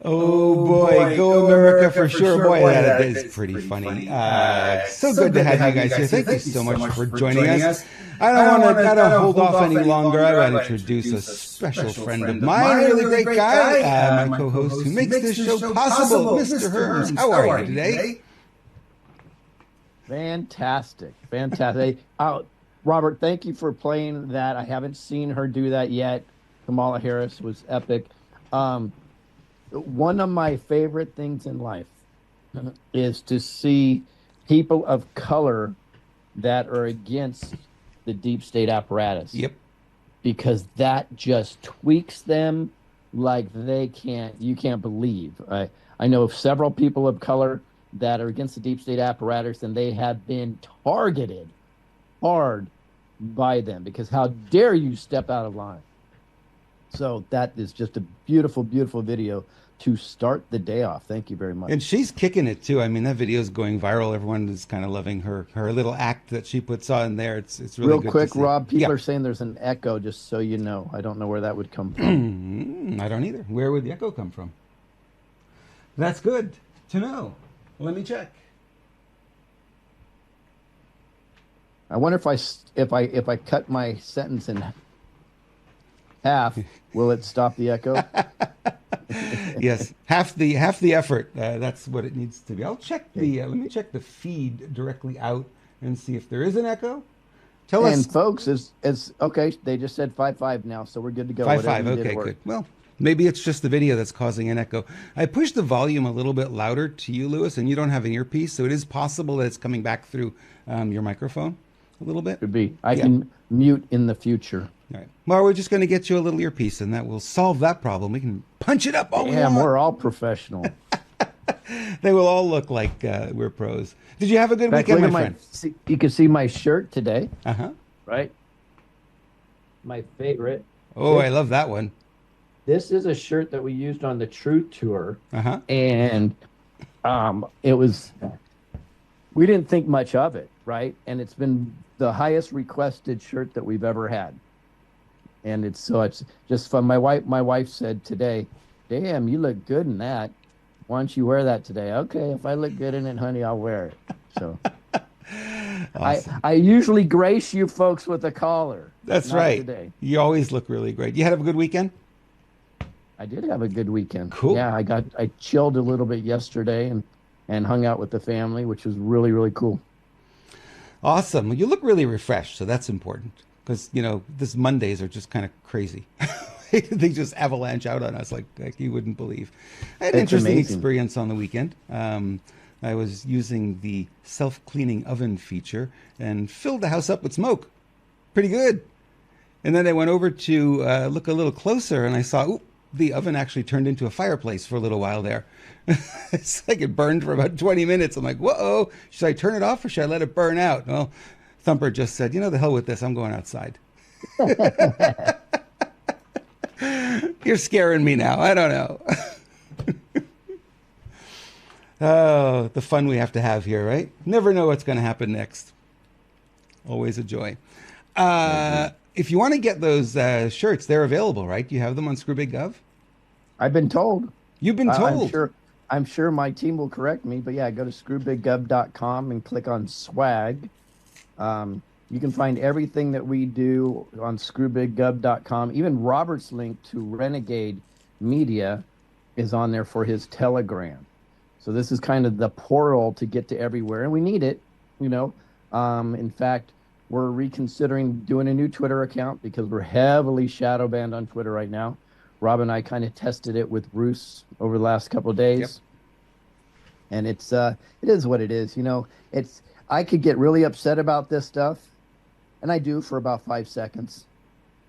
Oh boy, go America for sure. Boy, that is pretty funny. So good to have you guys here. Thank you so much for joining us. I don't want to gotta hold off any longer. I want to introduce a special friend of mine, a really great guy, my co-host who makes this show possible, Mr. Herms. How are you today? Fantastic. Fantastic. Robert, thank you for playing that. I haven't seen her do that yet. Kamala Harris was epic. One of my favorite things in life is to see people of color that are against the deep state apparatus. Yep. Because that just tweaks them like you can't believe. I know of several people of color that are against the deep state apparatus, and they have been targeted hard by them because how dare you step out of line. So that is just a beautiful, beautiful video to start the day off. Thank you very much. And she's kicking it too. I mean, that video is going viral. Everyone is kind of loving her little act that she puts on there. It's really real good quick, to see. Rob. People are saying there's an echo. Just so you know, I don't know where that would come from. I don't either. Where would the echo come from? That's good to know. Let me check. I wonder if I cut my sentence in half, will it stop the echo? Yes, half the effort. That's what it needs to be. I'll check let me check the feed directly out and see if there is an echo. Tell us. And folks, it's okay. They just said 5.5 now, so we're good to go. 5.5. Okay, good. Well, maybe it's just the video that's causing an echo. I pushed the volume a little bit louder to you, Lewis, and you don't have an earpiece, so it is possible that it's coming back through your microphone a little bit. Could be. I can mute in the future. All right. Well, we're just going to get you a little earpiece, and that will solve that problem. We can punch it up all we want. We're all professional. They will all look like we're pros. Did you have a good weekend, my friend? You can see my shirt today. Uh-huh. Right? My favorite. Oh, I love that one. This is a shirt that we used on the Truth Tour. Uh-huh. And we didn't think much of it, right? And it's been the highest requested shirt that we've ever had. And it's just fun. My wife said today, "Damn, you look good in that. Why don't you wear that today?" Okay, if I look good in it, honey, I'll wear it. So awesome. I usually grace you folks with a collar. That's right. Today. You always look really great. You had a good weekend? I did have a good weekend. Cool. Yeah, I chilled a little bit yesterday and hung out with the family, which was really, really cool. Awesome. Well, you look really refreshed, so that's important. Because, this Mondays are just kind of crazy. They just avalanche out on us like you wouldn't believe. I had an interesting experience on the weekend. I was using the self-cleaning oven feature and filled the house up with smoke. Pretty good. And then I went over to look a little closer, and I saw, the oven actually turned into a fireplace for a little while there. It's like it burned for about 20 minutes. I'm like, whoa, should I turn it off or should I let it burn out? Well, Thumper just said, the hell with this. I'm going outside. You're scaring me now. I don't know. Oh, the fun we have to have here, right? Never know what's going to happen next. Always a joy. If you want to get those shirts, they're available, right? You have them on ScrewBigGov? I've been told. You've been told? I'm sure my team will correct me, but yeah, go to screwbiggov.com and click on swag. You can find everything that we do on screwbiggov.com. Even Robert's link to Renegade Media is on there for his Telegram. So this is kind of the portal to get to everywhere, and we need it, In fact, we're reconsidering doing a new Twitter account because we're heavily shadow banned on Twitter right now. Rob and I kind of tested it with Bruce over the last couple of days. Yep. And it is what it is. I could get really upset about this stuff, and I do for about 5 seconds.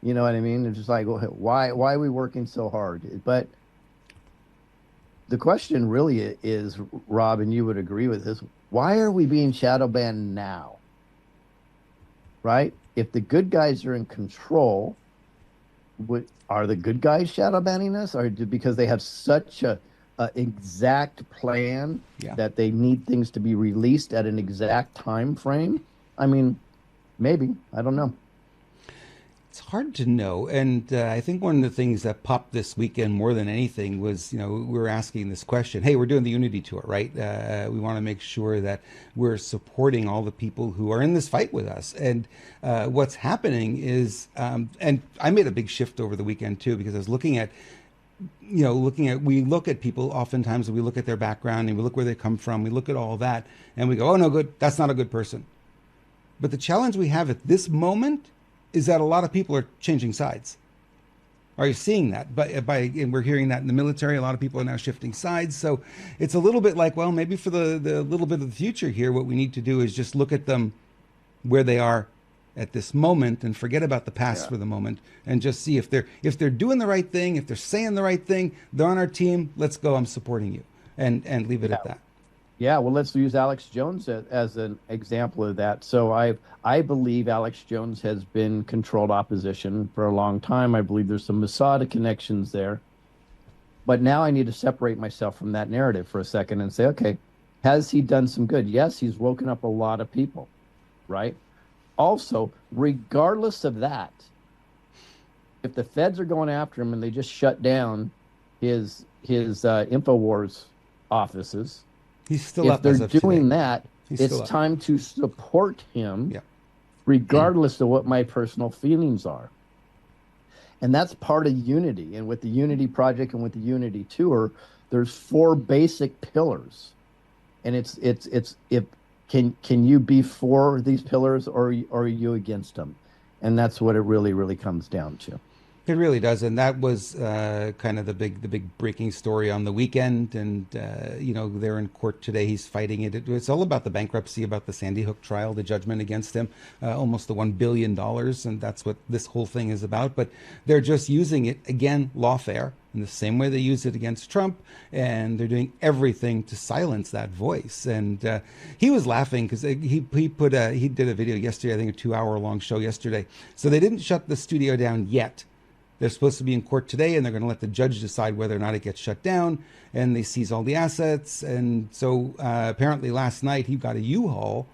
You know what I mean? It's just like, why are we working so hard? But the question really is, Rob, and you would agree with this, why are we being shadow banned now? Right? If the good guys are in control, are the good guys shadow banning us? Or because they have such a exact plan that they need things to be released at an exact time frame? I mean, maybe. I don't know. It's hard to know. And I think one of the things that popped this weekend more than anything was, we were asking this question. Hey, we're doing the Unity Tour, right? We want to make sure that we're supporting all the people who are in this fight with us. And what's happening is, and I made a big shift over the weekend too, because I was looking at, we look at people oftentimes, and we look at their background and we look where they come from. We look at all that and we go, oh, no, good. That's not a good person. But the challenge we have at this moment is that a lot of people are changing sides. Are you seeing that? And we're hearing that in the military, a lot of people are now shifting sides. So it's a little bit like, well, maybe for the little bit of the future here, what we need to do is just look at them where they are at this moment and forget about the past for the moment and just see if they're doing the right thing, if they're saying the right thing, they're on our team, let's go, I'm supporting you, and leave it at that. Yeah, well, let's use Alex Jones as an example of that. So I believe Alex Jones has been controlled opposition for a long time. I believe there's some Mossad connections there. But now I need to separate myself from that narrative for a second and say, okay, has he done some good? Yes, he's woken up a lot of people, right? Also, regardless of that, if the feds are going after him and they just shut down his InfoWars offices, he's still if they're doing that, it's time to support him, regardless of what my personal feelings are. And that's part of Unity. And with the Unity Project and with the Unity Tour, there's 4 basic pillars. And it's can you be for these pillars, or are you against them? And that's what it really, really comes down to. It really does, and that was kind of the big breaking story on the weekend. And they're in court today. He's fighting it. It's all about the bankruptcy, about the Sandy Hook trial, the judgment against him, almost the $1 billion, and that's what this whole thing is about. But they're just using it again, lawfare, in the same way they use it against Trump, and they're doing everything to silence that voice. And he was laughing because he did a video yesterday, I think a 2-hour-long show yesterday. So they didn't shut the studio down yet. They're supposed to be in court today, and they're going to let the judge decide whether or not it gets shut down, and they seize all the assets. And so apparently last night he got a U-Haul,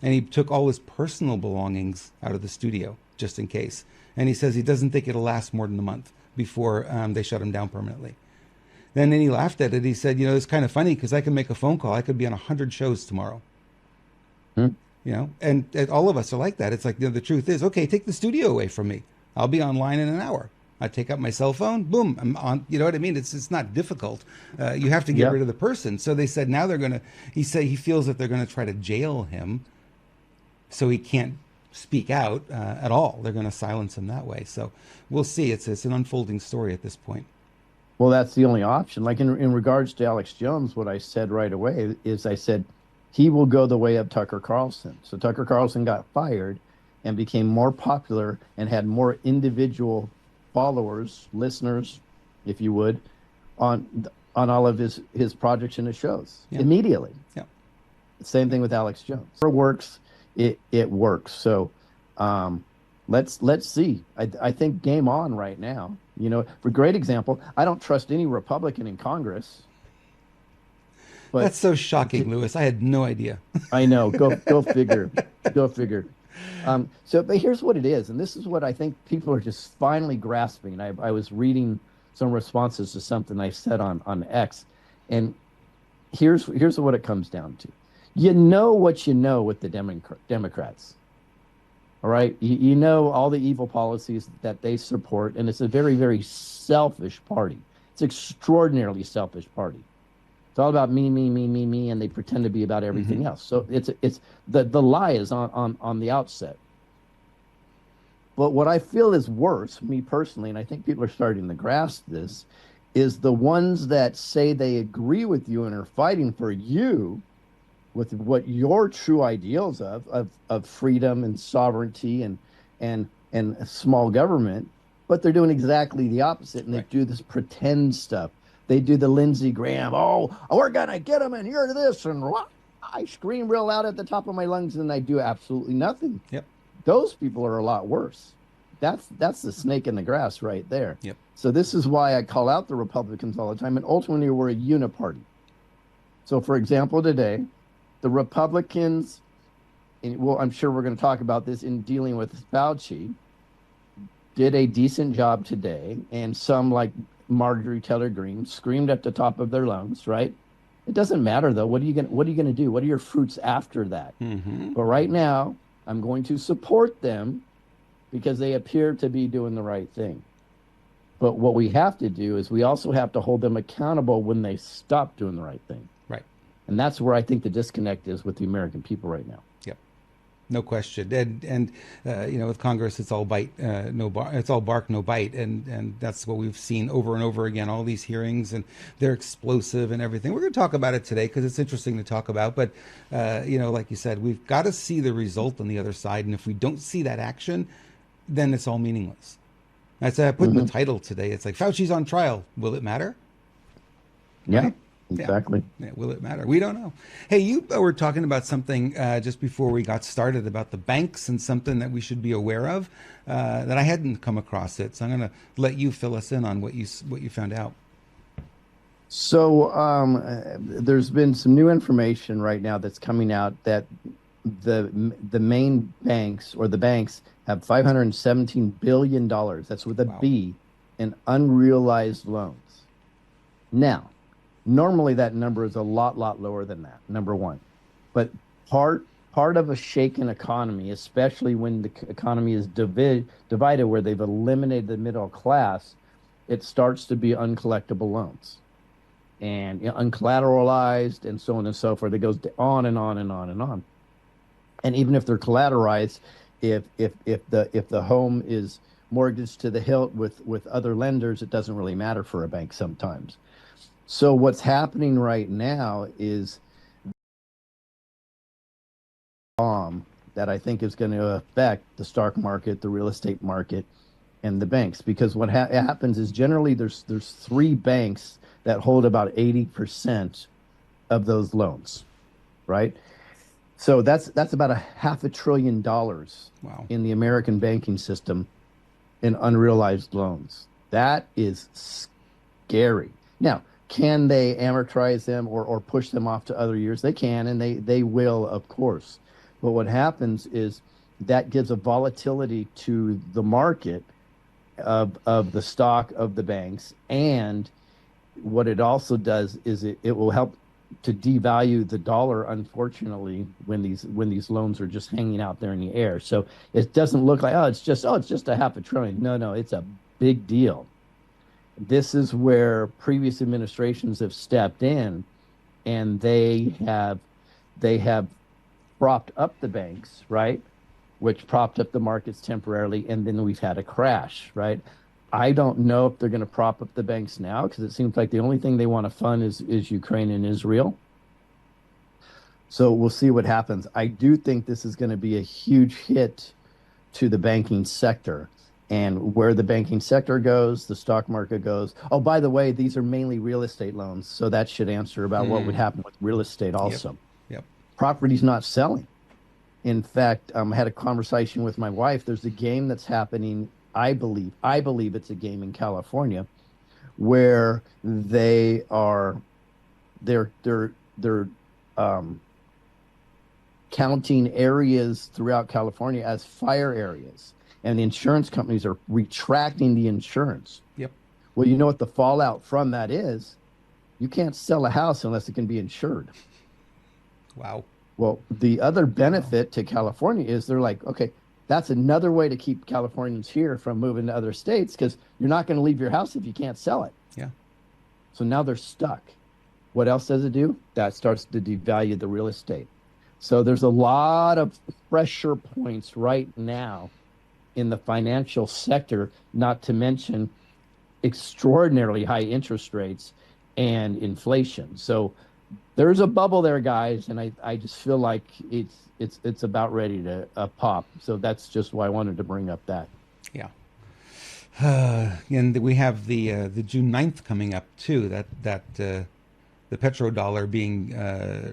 and he took all his personal belongings out of the studio just in case. And he says he doesn't think it'll last more than a month before they shut him down permanently. Then he laughed at it. He said, it's kind of funny because I can make a phone call. I could be on 100 shows tomorrow. And all of us are like that. It's like, the truth is, okay, take the studio away from me. I'll be online in an hour. I take up my cell phone, boom, I'm on. You know what I mean? It's not difficult. You have to get rid of the person. So they said now he feels that they're going to try to jail him so he can't speak out at all. They're going to silence him that way. So we'll see. It's an unfolding story at this point. Well, that's the only option. Like in regards to Alex Jones, what I said right away is I said he will go the way of Tucker Carlson. So Tucker Carlson got fired and became more popular and had more individual followers, listeners, if you would, on all of his projects and his shows immediately. Yeah. Same thing with Alex Jones. If it works, it works. So let's see. I think game on right now. For great example, I don't trust any Republican in Congress. But that's so shocking, Lewis. I had no idea. I know. Go figure. Go figure. But here's what it is, and this is what I think people are just finally grasping. I was reading some responses to something I said on X, and here's what it comes down to. You know what you know with the Democrats. All right, you know all the evil policies that they support, and it's a very, very selfish party. It's an extraordinarily selfish party. It's all about me, and they pretend to be about everything else. So it's the lie is on the outset. But what I feel is worse, me personally, and I think people are starting to grasp this, is the ones that say they agree with you and are fighting for you with what your true ideals of freedom and sovereignty and small government, but they're doing exactly the opposite, and they do this pretend stuff. They do the Lindsey Graham, we're going to get them and hear this. And I scream real loud at the top of my lungs and I do absolutely nothing. Yep. Those people are a lot worse. That's the snake in the grass right there. Yep. So this is why I call out the Republicans all the time. And ultimately, we're a uniparty. So, for example, today, the Republicans, I'm sure we're going to talk about this in dealing with Fauci, did a decent job today, and some like Marjorie Taylor Greene screamed at the top of their lungs, right? It doesn't matter though. What are you gonna do? What are your fruits after that? Mm-hmm. But right now, I'm going to support them because they appear to be doing the right thing. But what we have to do is we also have to hold them accountable when they stop doing the right thing. Right. And that's where I think the disconnect is with the American people right now. Yep. No question. And with Congress, it's all bite, no bar. It's all bark, no bite, and that's what we've seen over and over again. All these hearings, and they're explosive and everything. We're going to talk about it today because it's interesting to talk about. But like you said, we've got to see the result on the other side, and if we don't see that action, then it's all meaningless. That's I put in the title today. It's like Fauci's on trial. Will it matter? Yeah. Right? Exactly. Yeah. Will it matter? We don't know. Hey, you were talking about something just before we got started about the banks and something that we should be aware of that I hadn't come across it. So I'm going to let you fill us in on what you found out. So there's been some new information right now that's coming out that the main banks or the banks have $517 billion. That's with a Wow. B in unrealized loans. Now, normally that number is a lot lower than that, number one. But part of a shaken economy, especially when the economy is divided where they've eliminated the middle class, it starts to be uncollectible loans and uncollateralized and so on and so forth. It goes on and on and on and on. And even if they're collateralized, if the home is mortgaged to the hilt with other lenders, it doesn't really matter for a bank sometimes. So what's happening right now is that I think is going to affect the stock market, the real estate market, and the banks. Because what happens is generally there's three banks that hold about 80% of those loans, right? So that's about a $500 billion Wow. in the American banking system in unrealized loans. That is scary. Now, can they amortize them or push them off to other years? They can, and they will, of course. But what happens is that gives a volatility to the market of the stock of the banks. And what it also does is it will help to devalue the dollar, unfortunately, when these loans are just hanging out there in the air. So it doesn't look like, it's just a $500 billion. No, it's a big deal. This is where previous administrations have stepped in, and they have propped up the banks, right? Which propped up the markets temporarily, and then we've had a crash, right? I don't know if they're going to prop up the banks now because it seems like the only thing they want to fund is Ukraine and Israel. So we'll see what happens. I do think this is going to be a huge hit to the banking sector. And where the banking sector goes, the stock market goes. Oh, by the way, these are mainly real estate loans. So that should answer about what would happen with real estate also. Yep. Property's not selling. In fact, I had a conversation with my wife. There's a game that's happening. I believe it's a game in California where they're counting areas throughout California as fire areas, and the insurance companies are retracting the insurance. Yep. Well, you know what the fallout from that is? You can't sell a house unless it can be insured. Wow. Well, the other benefit to California is they're like, okay, that's another way to keep Californians here from moving to other states because you're not going to leave your house if you can't sell it. Yeah. So now they're stuck. What else does it do? That starts to devalue the real estate. So there's a lot of pressure points right now in the financial sector, not to mention extraordinarily high interest rates and inflation. So there's a bubble there, guys, and I just feel like it's about ready to pop. So that's just why I wanted to bring up that. Yeah. And we have the June 9th coming up too. That the petrodollar being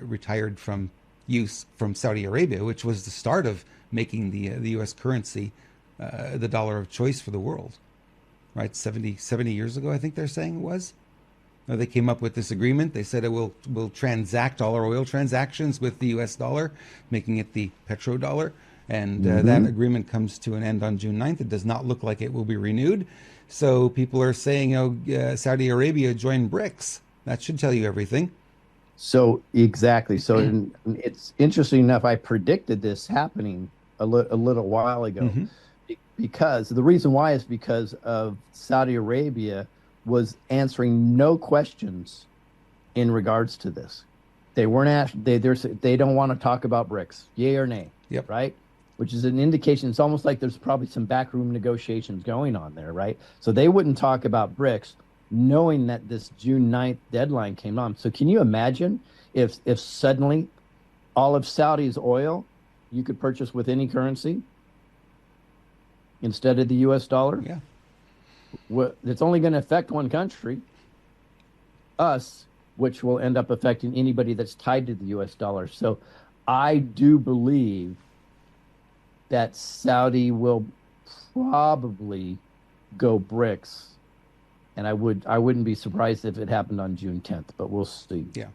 retired from use from Saudi Arabia, which was the start of making the U.S. currency the dollar of choice for the world. Right, 70 years ago, I think they're saying it was. They came up with this agreement. They said it will transact all our oil transactions with the U.S. dollar, making it the petrodollar. And that agreement comes to an end on June 9th. It does not look like it will be renewed. So people are saying, Saudi Arabia joined BRICS. That should tell you everything. So exactly. So it's interesting enough. I predicted this happening a little while ago, because the reason why is because of Saudi Arabia was answering no questions in regards to this. They weren't asked. They don't want to talk about BRICS, yay or nay. Yep. Right. Which is an indication. It's almost like there's probably some backroom negotiations going on there, right? So they wouldn't talk about BRICS, knowing that this June 9th deadline came on. So can you imagine if suddenly all of Saudi's oil you could purchase with any currency instead of the US dollar? Yeah. Well, it's only going to affect one country, us, which will end up affecting anybody that's tied to the US dollar. So I do believe that Saudi will probably go BRICS, and I wouldn't be surprised if it happened on June 10th, but we'll see. Yeah.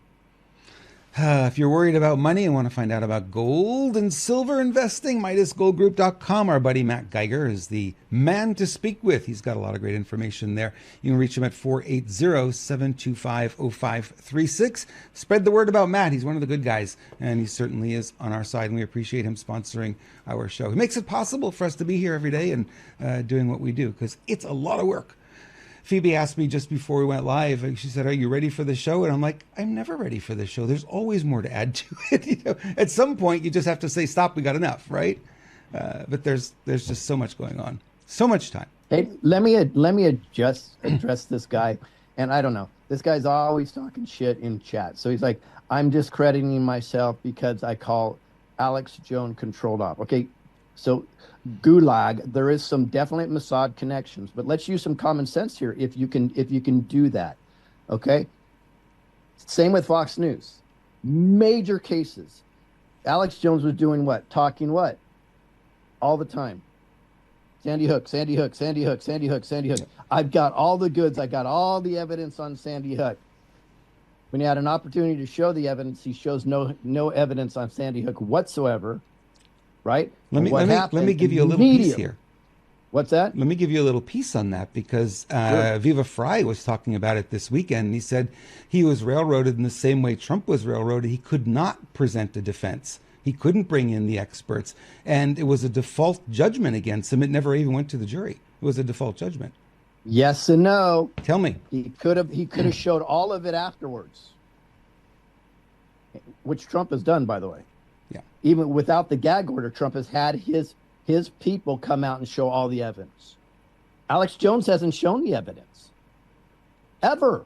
If you're worried about money and want to find out about gold and silver investing, MidasGoldGroup.com. Our buddy Matt Geiger is the man to speak with. He's got a lot of great information there. You can reach him at 480-725-0536. Spread the word about Matt. He's one of the good guys, and he certainly is on our side, and we appreciate him sponsoring our show. He makes it possible for us to be here every day and doing what we do, because it's a lot of work. Phoebe asked me just before we went live, she said, "Are you ready for the show?" And I'm like, I'm never ready for the show. There's always more to add to it. At some point, you just have to say, stop, we got enough, right? But there's just so much going on. So much time. Hey, let me address this guy. And I don't know. This guy's always talking shit in chat. So he's like, I'm discrediting myself because I call Alex Jones controlled op. Okay, so Gulag, there is some definite Mossad connections, but let's use some common sense here if you can do that. Okay? Same with Fox News. Major cases. Alex Jones was doing what? Talking what? All the time. Sandy Hook, Sandy Hook, Sandy Hook, Sandy Hook, Sandy Hook. I've got all the goods. I got all the evidence on Sandy Hook. When he had an opportunity to show the evidence, he shows no evidence on Sandy Hook whatsoever. Right? Let me give you a little piece here. What's that? Let me give you a little piece on that, because Viva Frei was talking about it this weekend. He said he was railroaded in the same way Trump was railroaded. He could not present a defense. He couldn't bring in the experts. And it was a default judgment against him. It never even went to the jury. It was a default judgment. Yes and no. Tell me. He could have showed all of it afterwards, which Trump has done, by the way. Yeah. Even without the gag order, Trump has had his people come out and show all the evidence. Alex Jones hasn't shown the evidence. Ever.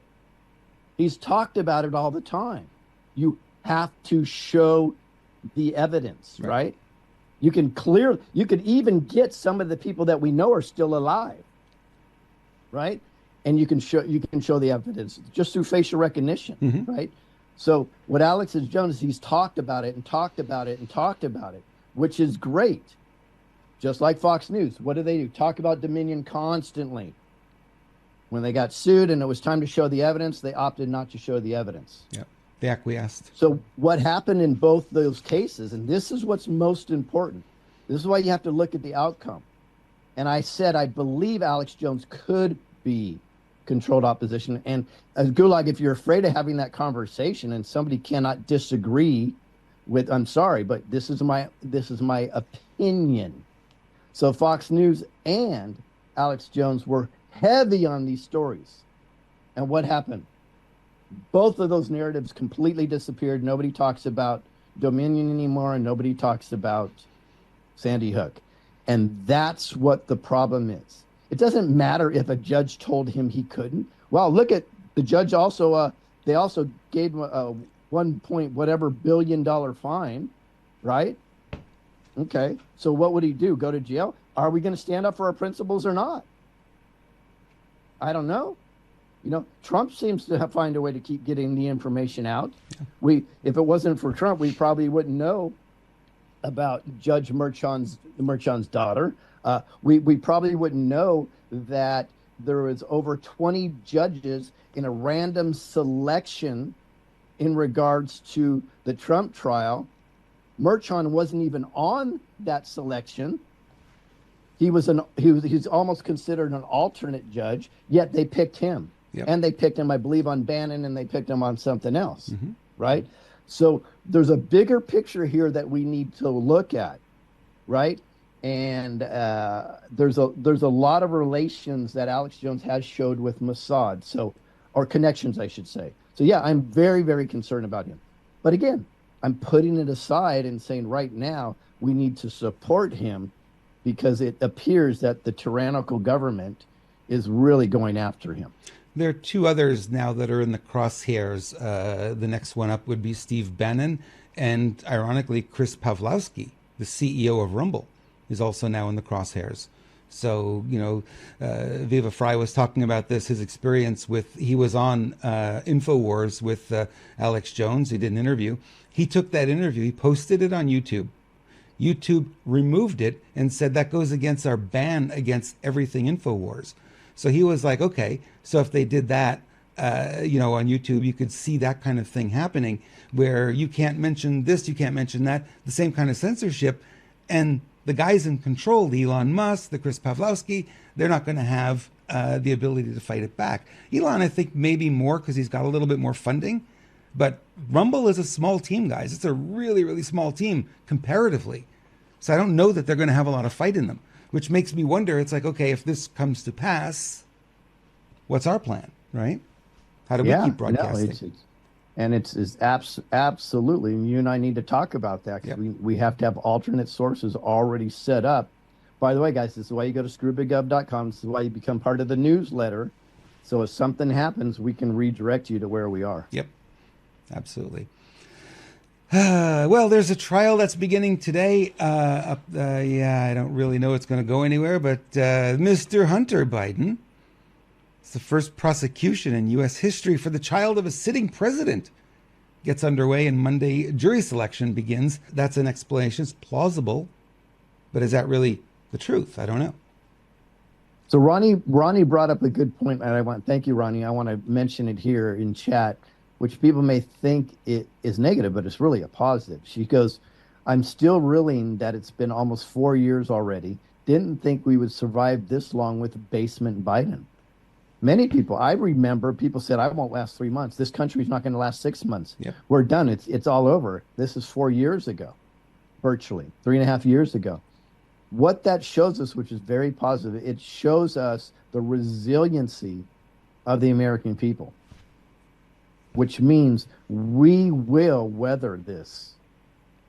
He's talked about it all the time. You have to show the evidence, right? You could even get some of the people that we know are still alive, right? And you can show the evidence just through facial recognition, right? So what Alex Jones, he's talked about it and talked about it and talked about it, which is great. Just like Fox News. What do? Talk about Dominion constantly. When they got sued and it was time to show the evidence, they opted not to show the evidence. Yeah, they acquiesced. So what happened in both those cases, and this is what's most important. This is why you have to look at the outcome. And I said, I believe Alex Jones could be controlled opposition. And as Gulag, if you're afraid of having that conversation and somebody cannot disagree with, I'm sorry, but this is my opinion. So Fox News and Alex Jones were heavy on these stories. And what happened? Both of those narratives completely disappeared. Nobody talks about Dominion anymore, and nobody talks about Sandy Hook. And that's what the problem is. It doesn't matter if a judge told him he couldn't. Well, look at the judge also, they also gave him a 1 point whatever billion dollar fine, right? Okay, so what would he do? Go to jail? Are we going to stand up for our principles or not? I don't know. Trump seems to find a way to keep getting the information out. If it wasn't for Trump, we probably wouldn't know about Judge Merchan's daughter. We probably wouldn't know that there was over 20 judges in a random selection in regards to the Trump trial Merchon wasn't even on that selection. He's almost considered an alternate judge, yet they picked him. Yep. And they picked him, I believe, on Bannon, and they picked him on something else, right? So there's a bigger picture here that we need to look at, right? And there's a lot of relations that Alex Jones has showed with Mossad, or connections, I should say. So yeah, I'm very, very concerned about him. But again, I'm putting it aside and saying right now we need to support him because it appears that the tyrannical government is really going after him. There are two others now that are in the crosshairs. The next one up would be Steve Bannon, and ironically, Chris Pavlovsky, the CEO of Rumble, is also now in the crosshairs. So, Viva Fry was talking about this, his experience he was on InfoWars with Alex Jones. He did an interview. He took that interview, he posted it on YouTube. YouTube removed it and said that goes against our ban against everything InfoWars. So he was like, okay, so if they did that, on YouTube, you could see that kind of thing happening where you can't mention this, you can't mention that, the same kind of censorship. And the guys in control, the Elon Musk, the Chris Pavlovsky, they're not going to have the ability to fight it back. Elon, I think, maybe more because he's got a little bit more funding. But Rumble is a small team, guys. It's a really, really small team comparatively. So I don't know that they're going to have a lot of fight in them, which makes me wonder, it's like, okay, if this comes to pass, what's our plan, right? How do we keep broadcasting? It's absolutely, and you and I need to talk about that because we have to have alternate sources already set up. By the way, guys, this is why you go to screwbiggov.com. This is why you become part of the newsletter. So if something happens, we can redirect you to where we are. Yep, absolutely. Well, there's a trial that's beginning today. I don't really know it's going to go anywhere, but Mr. Hunter Biden, it's the first prosecution in U.S. history for the child of a sitting president, gets underway, and Monday jury selection begins. That's an explanation. It's plausible, but is that really the truth? I don't know. So Ronnie brought up a good point, and thank you, Ronnie. I want to mention it here in chat, which people may think it is negative, but it's really a positive. She goes, I'm still reeling that it's been almost 4 years already. Didn't think we would survive this long with basement Biden. Many people, I remember people said, I won't last 3 months. This country's not going to last 6 months. Yep. We're done. It's all over. This is 4 years ago, virtually 3.5 years ago. What that shows us, which is very positive, it shows us the resiliency of the American people, which means we will weather this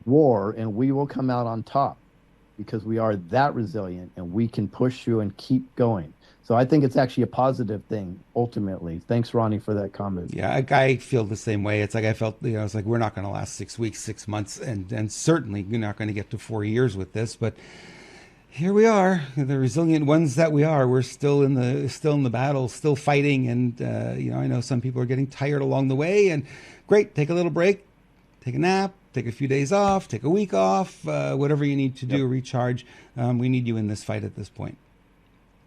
war and we will come out on top because we are that resilient and we can push through and keep going. So I think it's actually a positive thing, ultimately. Thanks, Ronnie, for that comment. Yeah, I feel the same way. It's like I felt, it's like we're not going to last 6 weeks, 6 months, and certainly you're not going to get to 4 years with this. But here we are, the resilient ones that we are. We're still in the battle, still fighting, and I know some people are getting tired along the way. And great, take a little break, take a nap, take a few days off, take a week off, whatever you need to do, recharge. We need you in this fight at this point.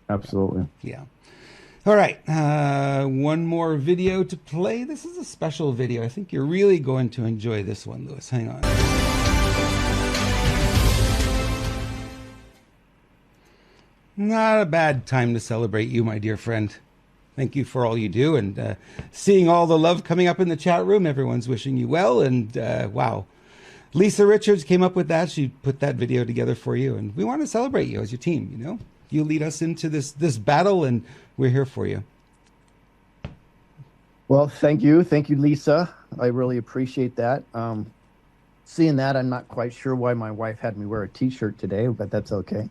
Absolutely. Yeah. All right. One more video to play. This is a special video. I think you're really going to enjoy this one, Louis. Hang on. Not a bad time to celebrate you, my dear friend. Thank you for all you do, and seeing all the love coming up in the chat room. Everyone's wishing you well, and wow. Lisa Richards came up with that. She put that video together for you, and we want to celebrate you as your team, You lead us into this battle, and we're here for you. Well, thank you. Thank you, Lisa. I really appreciate that. Seeing that, I'm not quite sure why my wife had me wear a T-shirt today, but that's okay.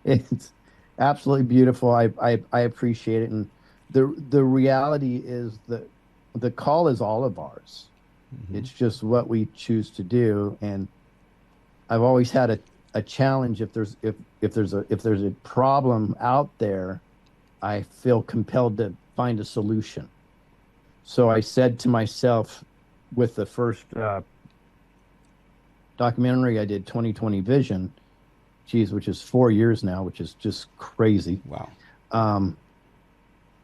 It's absolutely beautiful. I appreciate it. And the reality is that the call is all of ours. Mm-hmm. It's just what we choose to do. And I've always had a challenge. If there's a problem out there, I feel compelled to find a solution. So I said to myself, with the first documentary I did, 2020 Vision, which is 4 years now, which is just crazy. Wow.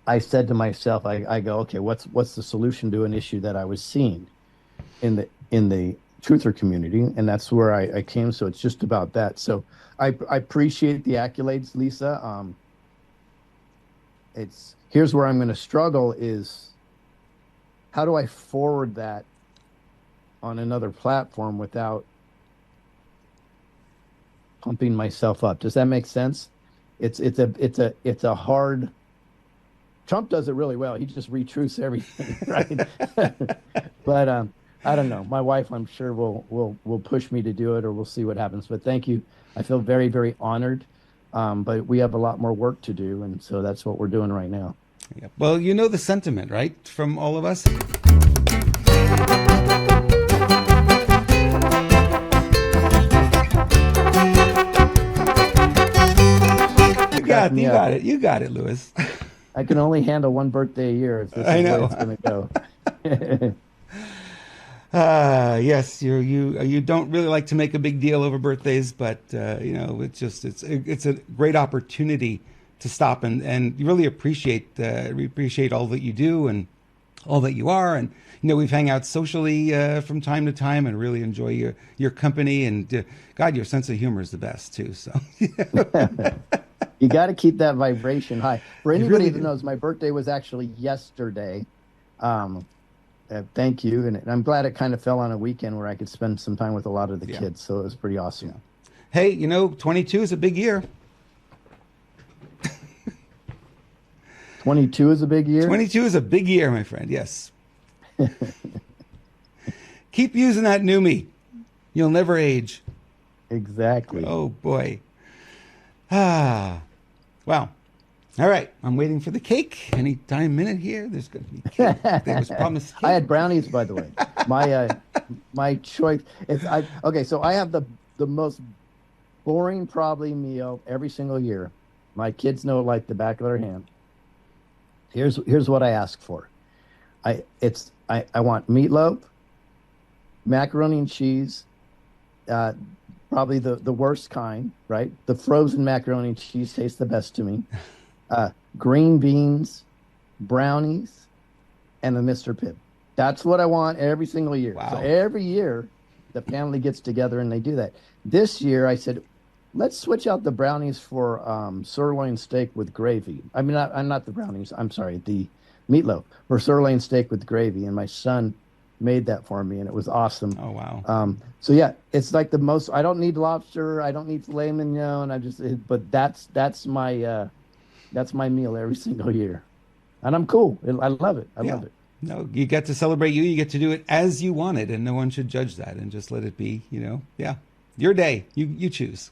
I said to myself, I go, okay, what's the solution to an issue that I was seeing in the truther community, and that's where I came. So it's just about that. So I appreciate the accolades, Lisa. It's here's where I'm going to struggle is how do I forward that on another platform without pumping myself up? Does that make sense? It's a hard. Trump does it really well. He just retruths everything, right? But I don't know. My wife, I'm sure, will push me to do it, or we'll see what happens. But thank you. I feel very, very honored. But we have a lot more work to do, and so that's what we're doing right now. Yeah. Well, you know the sentiment, right, from all of us. You got it, Louis. I can only handle one birthday a year. If this is where it's going to go. Yes, you don't really like to make a big deal over birthdays, but it's a great opportunity to stop and you really appreciate all that you do and all that you are. And we've hung out socially from time to time and really enjoy your company. And God, your sense of humor is the best too. So. You got to keep that vibration high. For anybody that knows, my birthday was actually yesterday. Thank you. And I'm glad it kind of fell on a weekend where I could spend some time with a lot of the kids. So it was pretty awesome. Yeah. Hey, 22 is a big year. 22 is a big year? 22 is a big year, my friend. Yes. Keep using that Neumi. You'll never age. Exactly. Oh, boy. Wow. All right. I'm waiting for the cake. Any minute here. There's going to be cake. There was promised cake. I had brownies, by the way. My choice is okay. So I have the most boring probably meal every single year. My kids know it like the back of their hand. Here's what I ask for. I want meatloaf, macaroni and cheese, probably the worst kind, right? The frozen macaroni and cheese tastes the best to me. Green beans, brownies, and a Mr. Pibb. That's what I want every single year. Wow. So every year, the family gets together and they do that. This year, I said, let's switch out the brownies for sirloin steak with gravy. I mean, I'm not the brownies. I'm sorry, the meatloaf for sirloin steak with gravy. And my son made that for me, and it was awesome. Oh, wow. So yeah, it's like the most. I don't need lobster. I don't need filet mignon. But that's my meal every single year, and I'm cool. I love it. I love it. No, you get to celebrate you. You get to do it as you want it, and no one should judge that. And just let it be. Your day. You choose.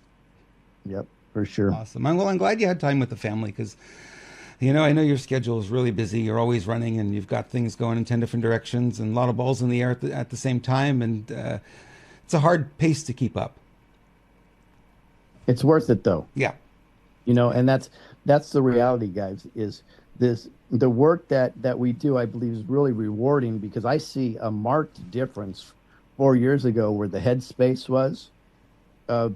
Yep, for sure. Awesome. Well, I'm glad you had time with the family because, I know your schedule is really busy. You're always running and you've got things going in 10 different directions and a lot of balls in the air at the same time. And it's a hard pace to keep up. It's worth it, though. Yeah. And that's the reality, guys, is the work that we do, I believe, is really rewarding because I see a marked difference 4 years ago where the headspace was of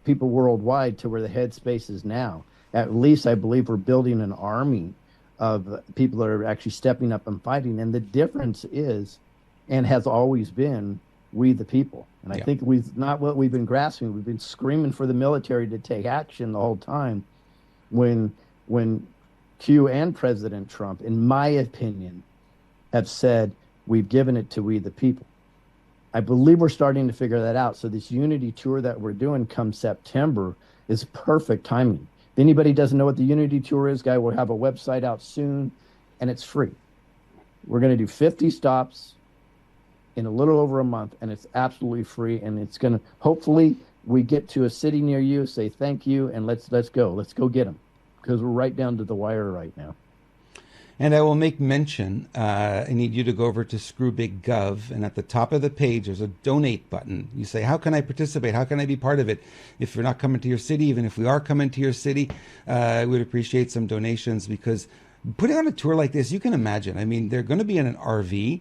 people worldwide to where the headspace is now. At least I believe we're building an army of people that are actually stepping up and fighting. And the difference is, and has always been, we the people. And I think not what we've been grasping. We've been screaming for the military to take action the whole time. When Q and President Trump, in my opinion, have said we've given it to we the people. I believe we're starting to figure that out. So this unity tour that we're doing come September is perfect timing. If anybody doesn't know what the unity tour is, guy, we'll have a website out soon, and it's free. We're going to do 50 stops in a little over a month, and it's absolutely free. And it's going to, hopefully, we get to a city near you, say thank you, and let's go. Let's go get them because we're right down to the wire right now. And I will make mention, I need you to go over to ScrewBigGov, and at the top of the page, there's a donate button. You say, how can I participate? How can I be part of it? If you're not coming to your city, even if we are coming to your city, I would appreciate some donations because putting on a tour like this, you can imagine. I mean, they're going to be in an RV,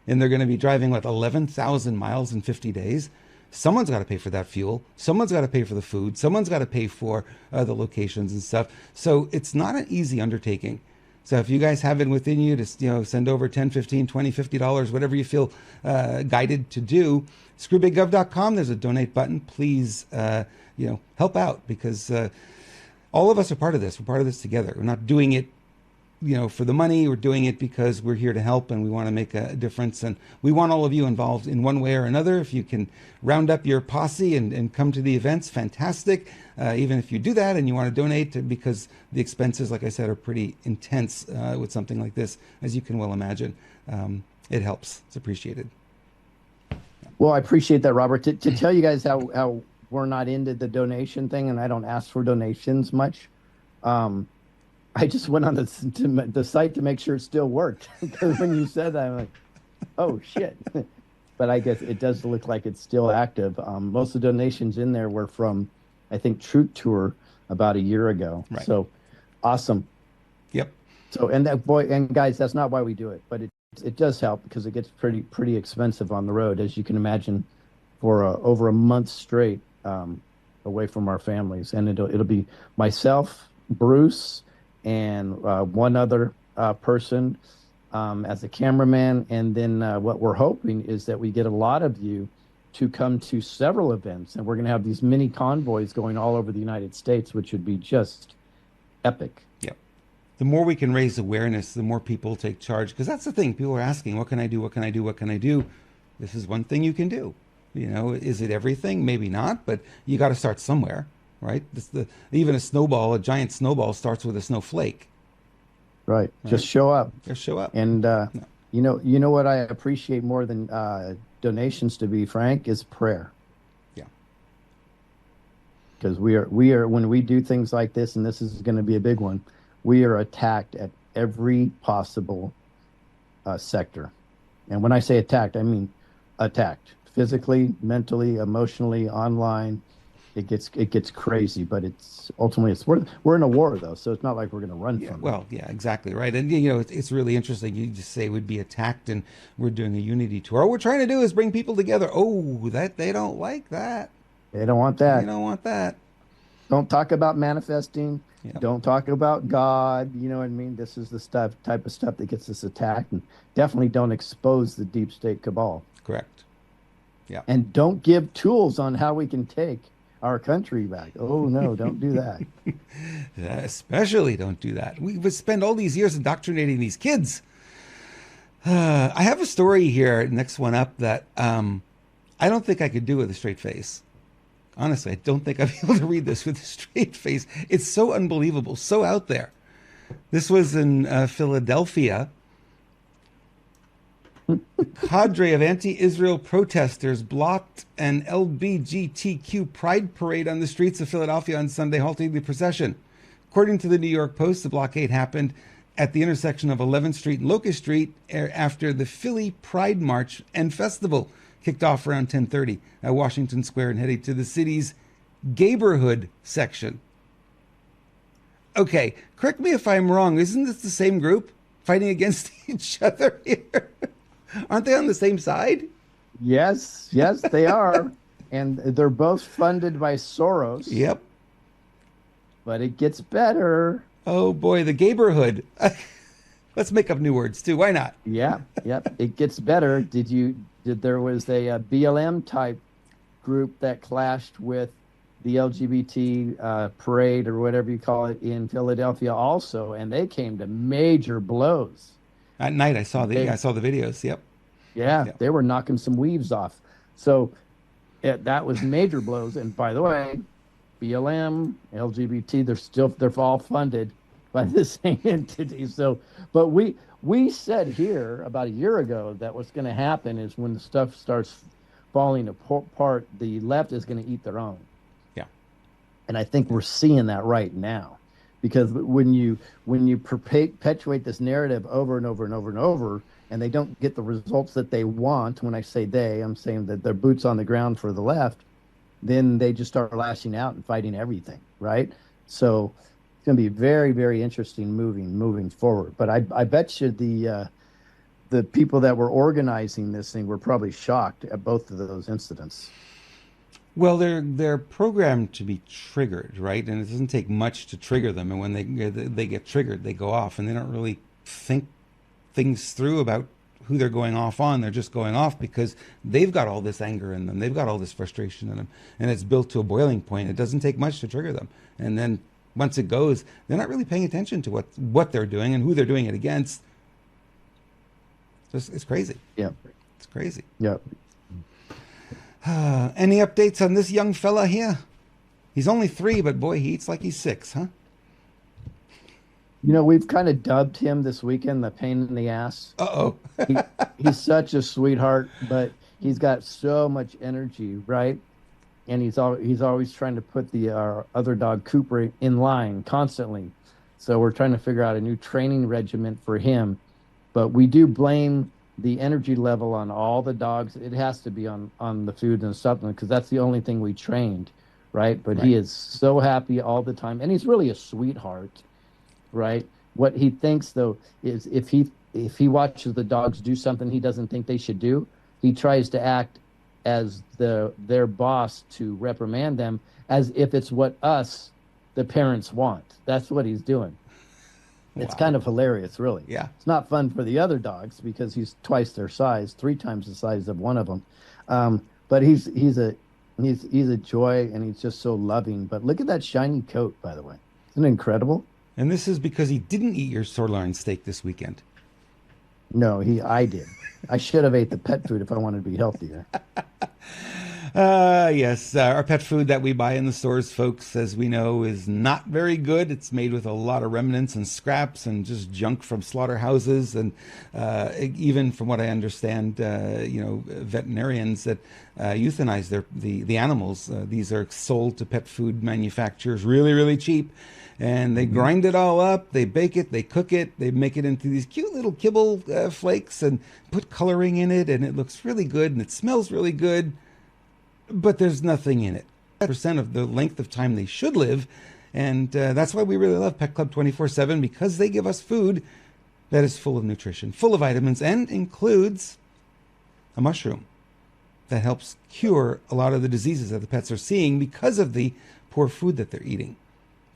and they're going to be driving, 11,000 miles in 50 days. Someone's got to pay for that fuel. Someone's got to pay for the food. Someone's got to pay for the locations and stuff. So it's not an easy undertaking. So if you guys have it within you to, send over 10, 15, 20, $50, whatever you feel guided to do, screwbiggov.com, there's a donate button. Please, help out, because all of us are part of this. We're part of this together. We're not doing it for the money. We're doing it because we're here to help and we want to make a difference. And we want all of you involved in one way or another. If you can round up your posse and come to the events, fantastic. Even if you do that and you want to donate, because the expenses, like I said, are pretty intense with something like this, as you can well imagine. It helps. It's appreciated. Well, I appreciate that, Robert. To tell you guys how we're not into the donation thing, and I don't ask for donations much. I just went on the site to make sure it still worked, because when you said that, I'm like, oh shit. But I guess it does look like it's still active. Most of the donations in there were from, I think, Truth Tour about a year ago. Right. So awesome. Yep. So, and guys, that's not why we do it, but it does help, because it gets pretty expensive on the road, as you can imagine, for over a month straight away from our families. And it'll be myself, Bruce, and one other person as a cameraman. And then what we're hoping is that we get a lot of you to come to several events, and we're going to have these mini convoys going all over the United States, which would be just epic. Yep. The more we can raise awareness, the more people take charge, because that's the thing. People are asking, what can I do? What can I do? What can I do? This is one thing you can do. Is it everything? Maybe not, but you got to start somewhere. Right? Even a giant snowball starts with a snowflake. Right. Just show up. Just show up. And you know what I appreciate more than donations, to be frank, is prayer. Yeah. Because we are when we do things like this, and this is going to be a big one, we are attacked at every possible sector. And when I say attacked, I mean attacked physically, mentally, emotionally, online. It gets crazy, but it's ultimately we're in a war, though, so it's not like we're going to run from it. Well, yeah, exactly right. And it's really interesting. You just say we'd be attacked, and we're doing a unity tour. All we're trying to do is bring people together. Oh, that they don't like that. They don't want that. They don't want that. Don't talk about manifesting. Yeah. Don't talk about God. You know what I mean? This is the type of stuff that gets us attacked, and definitely don't expose the deep state cabal. Correct. Yeah. And don't give tools on how we can take our country back. Oh no, don't do that. Especially don't do that. We would spend all these years indoctrinating these kids. I have a story here, next one up, that I don't think I could do with a straight face. Honestly, I don't think I'd be able to read this with a straight face. It's so unbelievable, so out there. This was in Philadelphia. A cadre of anti-Israel protesters blocked an LGBTQ pride parade on the streets of Philadelphia on Sunday, halting the procession. According to the New York Post, the blockade happened at the intersection of 11th Street and Locust Street after the Philly Pride March and Festival kicked off around 10:30 at Washington Square and headed to the city's neighborhood section. Okay, correct me if I'm wrong. Isn't this the same group fighting against each other here? Aren't they on the same side? Yes, they are. And they're both funded by Soros. Yep. But it gets better. Oh boy, the neighborhood. Let's make up new words too. Why not? Yep. It gets better. There was a BLM type group that clashed with the LGBT parade, or whatever you call it, in Philadelphia also, and they came to major blows. At night, I saw the videos. Yep. Yeah, They were knocking some weaves off. So that was major blows. And by the way, BLM, LGBT, they're all funded by the same entity. So, but we said here about a year ago that what's going to happen is when the stuff starts falling apart, the left is going to eat their own. Yeah. And I think we're seeing that right now. Because when you perpetuate this narrative over and over and over and over, and they don't get the results that they want, when I say they, I'm saying that they're boots on the ground for the left, then they just start lashing out and fighting everything, right? So it's going to be very, very interesting moving forward. But I bet you the people that were organizing this thing were probably shocked at both of those incidents. Well, they're programmed to be triggered, right? And it doesn't take much to trigger them. And when they get triggered, they go off, and they don't really think things through about who they're going off on. They're just going off because they've got all this anger in them. They've got all this frustration in them, and it's built to a boiling point. It doesn't take much to trigger them, and then once it goes, they're not really paying attention to what they're doing and who they're doing it against. It's crazy. Yeah, it's crazy. Yeah. Any updates on this young fella here? He's only 3, but boy, he eats like he's 6, huh? You know, we've kind of dubbed him this weekend the pain in the ass. Uh-oh. He's such a sweetheart, but he's got so much energy, right? And he's always trying to put the other dog Cooper in line constantly. So we're trying to figure out a new training regimen for him. But we do blame the energy level on all the dogs. It has to be on the food and supplement, because that's the only thing we trained, right? But he is so happy all the time, and he's really a sweetheart, right? What he thinks though is if he watches the dogs do something he doesn't think they should do, he tries to act as their boss to reprimand them, as if it's what us, the parents, want. That's what he's doing. Wow. It's kind of hilarious, really. Yeah. It's not fun for the other dogs because he's twice their size, 3 times the size of one of them. But he's a joy, and he's just so loving. But look at that shiny coat, by the way. Isn't it incredible? And this is because he didn't eat your sirloin steak this weekend. No, I did. I should have ate the pet food if I wanted to be healthier. Yes, our pet food that we buy in the stores, folks, as we know, is not very good. It's made with a lot of remnants and scraps and just junk from slaughterhouses. And even from what I understand, veterinarians that euthanize the animals, these are sold to pet food manufacturers really, really cheap. And they grind it all up, they bake it, they cook it, they make it into these cute little kibble flakes and put coloring in it, and it looks really good and it smells really good. But there's nothing in it. Percent of the length of time they should live. And that's why we really love Pet Club 24/7, because they give us food that is full of nutrition, full of vitamins, and includes a mushroom that helps cure a lot of the diseases that the pets are seeing because of the poor food that they're eating.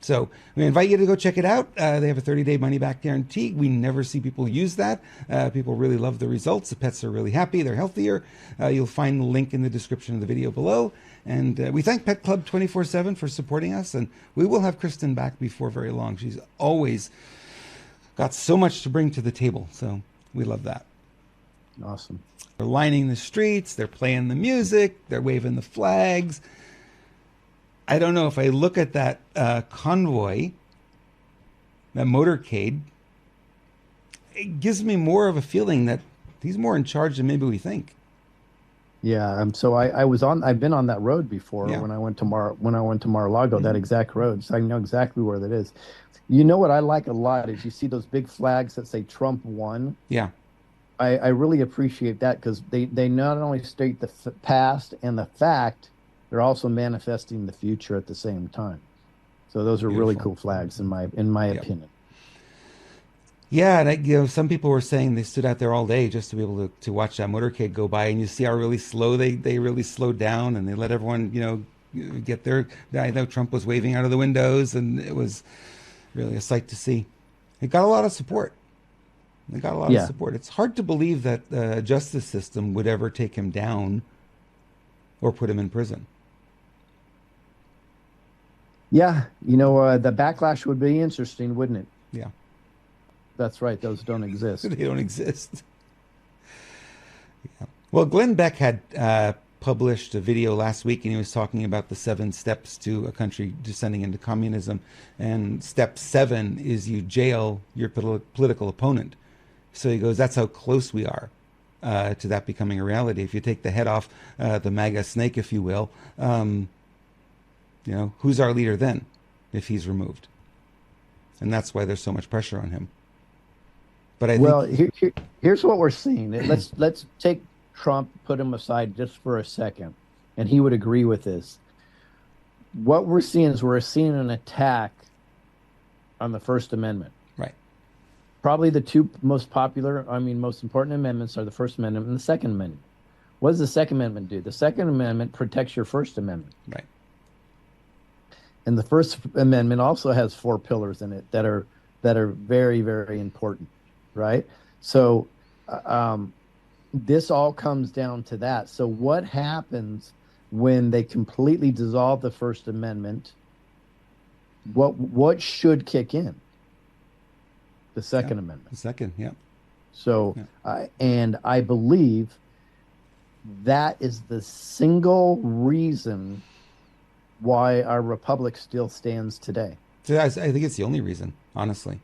So we invite you to go check it out. They have a 30-day money-back guarantee. We never see people use that. People really love the results. The pets are really happy. They're healthier. You'll find the link in the description of the video below. And we thank Pet Club 24/7 for supporting us. And we will have Kristen back before very long. She's always got so much to bring to the table. So we love that. Awesome. They're lining the streets. They're playing the music. They're waving the flags. I don't know, if I look at that convoy, that motorcade, it gives me more of a feeling that he's more in charge than maybe we think. Yeah, so I've been on that road before. Yeah. when I went to Mar-a-Lago, that exact road, so I know exactly where that is. You know what I like a lot is you see those big flags that say Trump won. Yeah. I really appreciate that, because they not only state the past and the fact, they're also manifesting the future at the same time. So those are really cool flags in my opinion. Yeah, and some people were saying they stood out there all day just to be able to watch that motorcade go by, and you see how really slow they really slowed down, and they let everyone get there. I know Trump was waving out of the windows, and it was really a sight to see. It got a lot of support. Of support. It's hard to believe that the justice system would ever take him down or put him in prison. Yeah, the backlash would be interesting, wouldn't it? Yeah. That's right. Those don't exist. They don't exist. Yeah. Well, Glenn Beck had published a video last week, and he was talking about the 7 steps to a country descending into communism. And step 7 is you jail your political opponent. So he goes, that's how close we are to that becoming a reality. If you take the head off the MAGA snake, if you will, who's our leader then if he's removed? And that's why there's so much pressure on him. But here's what we're seeing. Let's take Trump, put him aside just for a second, and he would agree with this. What we're seeing is an attack on the First Amendment. Right. Probably the 2 most important amendments are the First Amendment and the Second Amendment. What does the Second Amendment do? The Second Amendment protects your First Amendment. Right. And the First Amendment also has 4 pillars in it that are very, very important, right? So this all comes down to that. So what happens when they completely dissolve the First Amendment? What should kick in? The Second Amendment. The second, yeah. So, and I believe that is the single reason why our republic still stands today. So I think it's the only reason, honestly.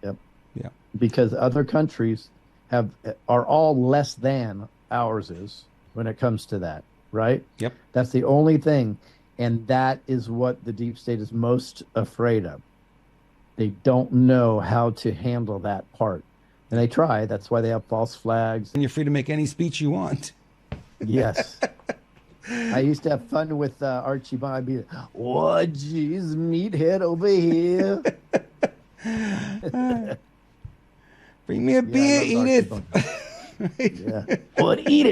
Yep. Yeah. Because other countries are all less than ours is when it comes to that, right? Yep. That's the only thing, and that is what the deep state is most afraid of. They don't know how to handle that part, and they try. That's why they have false flags. And you're free to make any speech you want. Yes. I used to have fun with Archie Bunker. I'd be like, "Oh, geez, meathead over here." Bring me a beer, eat it. Right? Yeah. What? Eat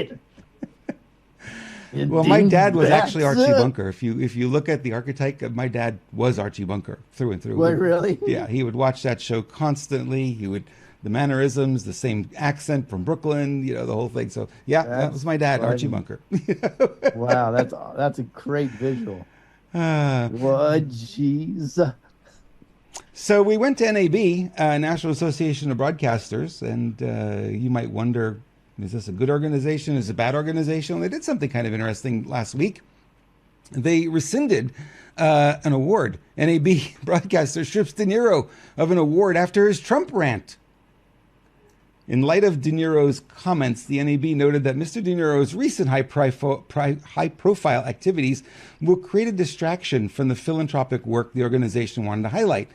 it. Well, my dad was actually Archie Bunker. If you look at the archetype, my dad was Archie Bunker through and through. What, really? Yeah, he would watch that show constantly. The mannerisms, the same accent from Brooklyn, the whole thing. So yeah, that was my dad, Archie Bunker. Wow, that's a great visual. What, jeez. So we went to NAB, National Association of Broadcasters, and you might wonder, is this a good organization? Is it a bad organization? They did something kind of interesting last week. They rescinded an award. NAB broadcaster strips De Niro of an award after his Trump rant. In light of De Niro's comments, the NAB noted that Mr. De Niro's recent high-profile activities will create a distraction from the philanthropic work the organization wanted to highlight.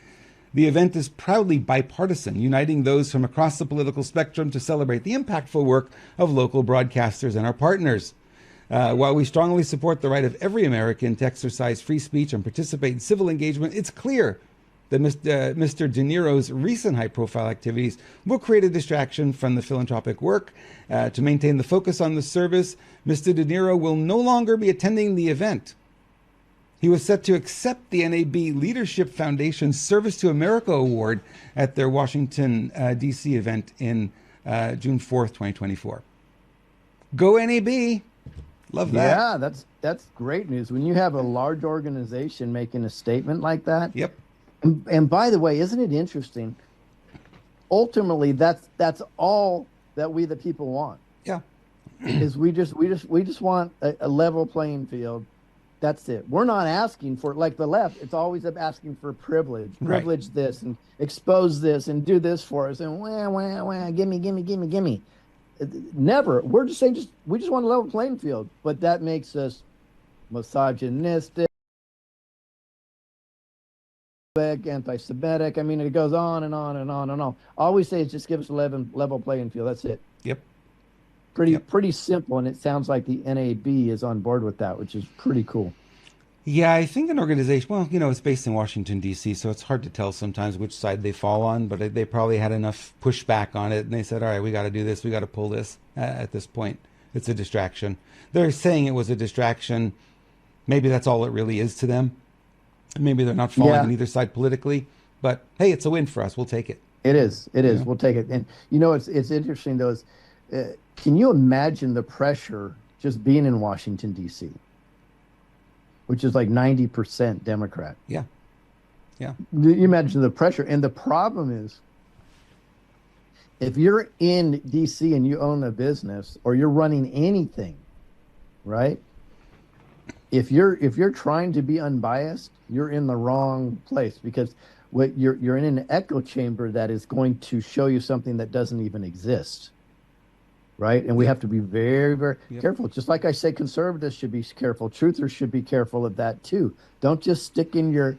The event is proudly bipartisan, uniting those from across the political spectrum to celebrate the impactful work of local broadcasters and our partners. While we strongly support the right of every American to exercise free speech and participate in civil engagement, it's clear that Mr. De Niro's recent high-profile activities will create a distraction from the philanthropic work. To maintain the focus on the service, Mr. De Niro will no longer be attending the event. He was set to accept the NAB Leadership Foundation's Service to America Award at their Washington, D.C. event in June 4th, 2024. Go NAB! Love that. Yeah, that's great news. When you have a large organization making a statement like that. Yep. And by the way, isn't it interesting? Ultimately, that's all that we the people want. Yeah. Is we just want a level playing field. That's it. We're not asking for, like the left, it's always asking for privilege this and expose this and do this for us and gimme. Never. We're just saying we just want a level playing field, but that makes us misogynistic, anti-Semitic. I mean, it goes on and on and on and on. All we say is just give us a level playing field. That's it. Yep. Pretty simple, and it sounds like the NAB is on board with that, which is pretty cool. Yeah, I think an organization, well, it's based in Washington, D.C., so it's hard to tell sometimes which side they fall on, but they probably had enough pushback on it, and they said, all right, we got to do this, we got to pull this at this point. It's a distraction. They're saying it was a distraction. Maybe that's all it really is to them. Maybe they're not falling on either side politically, but hey, it's a win for us. We'll take it. It is. We'll take it. And it's interesting though. Can you imagine the pressure just being in Washington, D.C., which is like 90% Democrat? Yeah. You imagine the pressure. And the problem is, if you're in D.C. and you own a business or you're running anything, right? If you're trying to be unbiased, you're in the wrong place, because you're in an echo chamber that is going to show you something that doesn't even exist. Right. And we have to be very, very careful. Just like I say, conservatives should be careful. Truthers should be careful of that, too. Don't just stick in your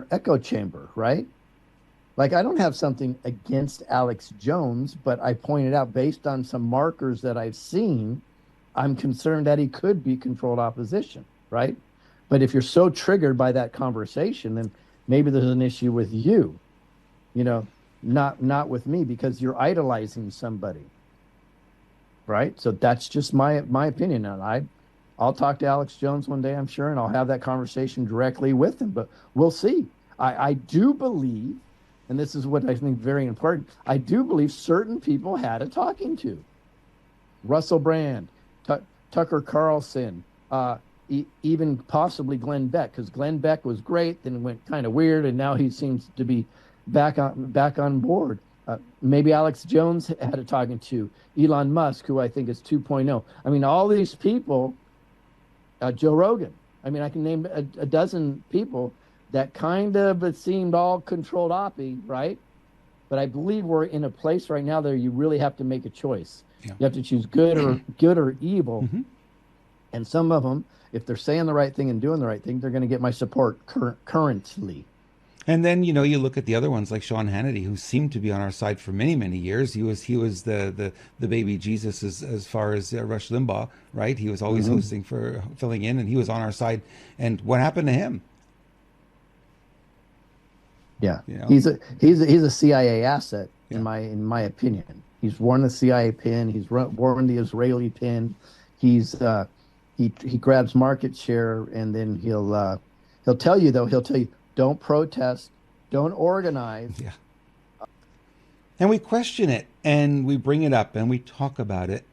echo chamber. Right. Like, I don't have something against Alex Jones, but I pointed out, based on some markers that I've seen, I'm concerned that he could be controlled opposition. Right. But if you're so triggered by that conversation, then maybe there's an issue with you, not with me, because you're idolizing somebody. right? So that's just my opinion. And I'll talk to Alex Jones one day, I'm sure, and I'll have that conversation directly with him. But we'll see. I do believe, and this is what I think very important. I do believe certain people had a talking to. Russell Brand, Tucker Carlson, even possibly Glenn Beck, because Glenn Beck was great, then went kind of weird, and now he seems to be back on board. Maybe Alex Jones had a talking to Elon Musk, who I think is 2.0. I mean, all these people, Joe Rogan. I mean, I can name a dozen people that kind of seemed all controlled oppie, right? But I believe we're in a place right now that you really have to make a choice. Yeah. You have to choose good or evil. Mm-hmm. And some of them, if they're saying the right thing and doing the right thing, they're going to get my support currently. And then, you know, you look at the other ones like Sean Hannity, who seemed to be on our side for many, many years. He was the baby Jesus as far as Rush Limbaugh, right? He was always hosting for filling in, and he was on our side. And what happened to him? Yeah, you know? He's a CIA asset in my opinion. He's worn the CIA pin. He's worn the Israeli pin. He grabs market share, and then he'll tell you don't protest, don't organize. Yeah. And we question it, and we bring it up, and we talk about it,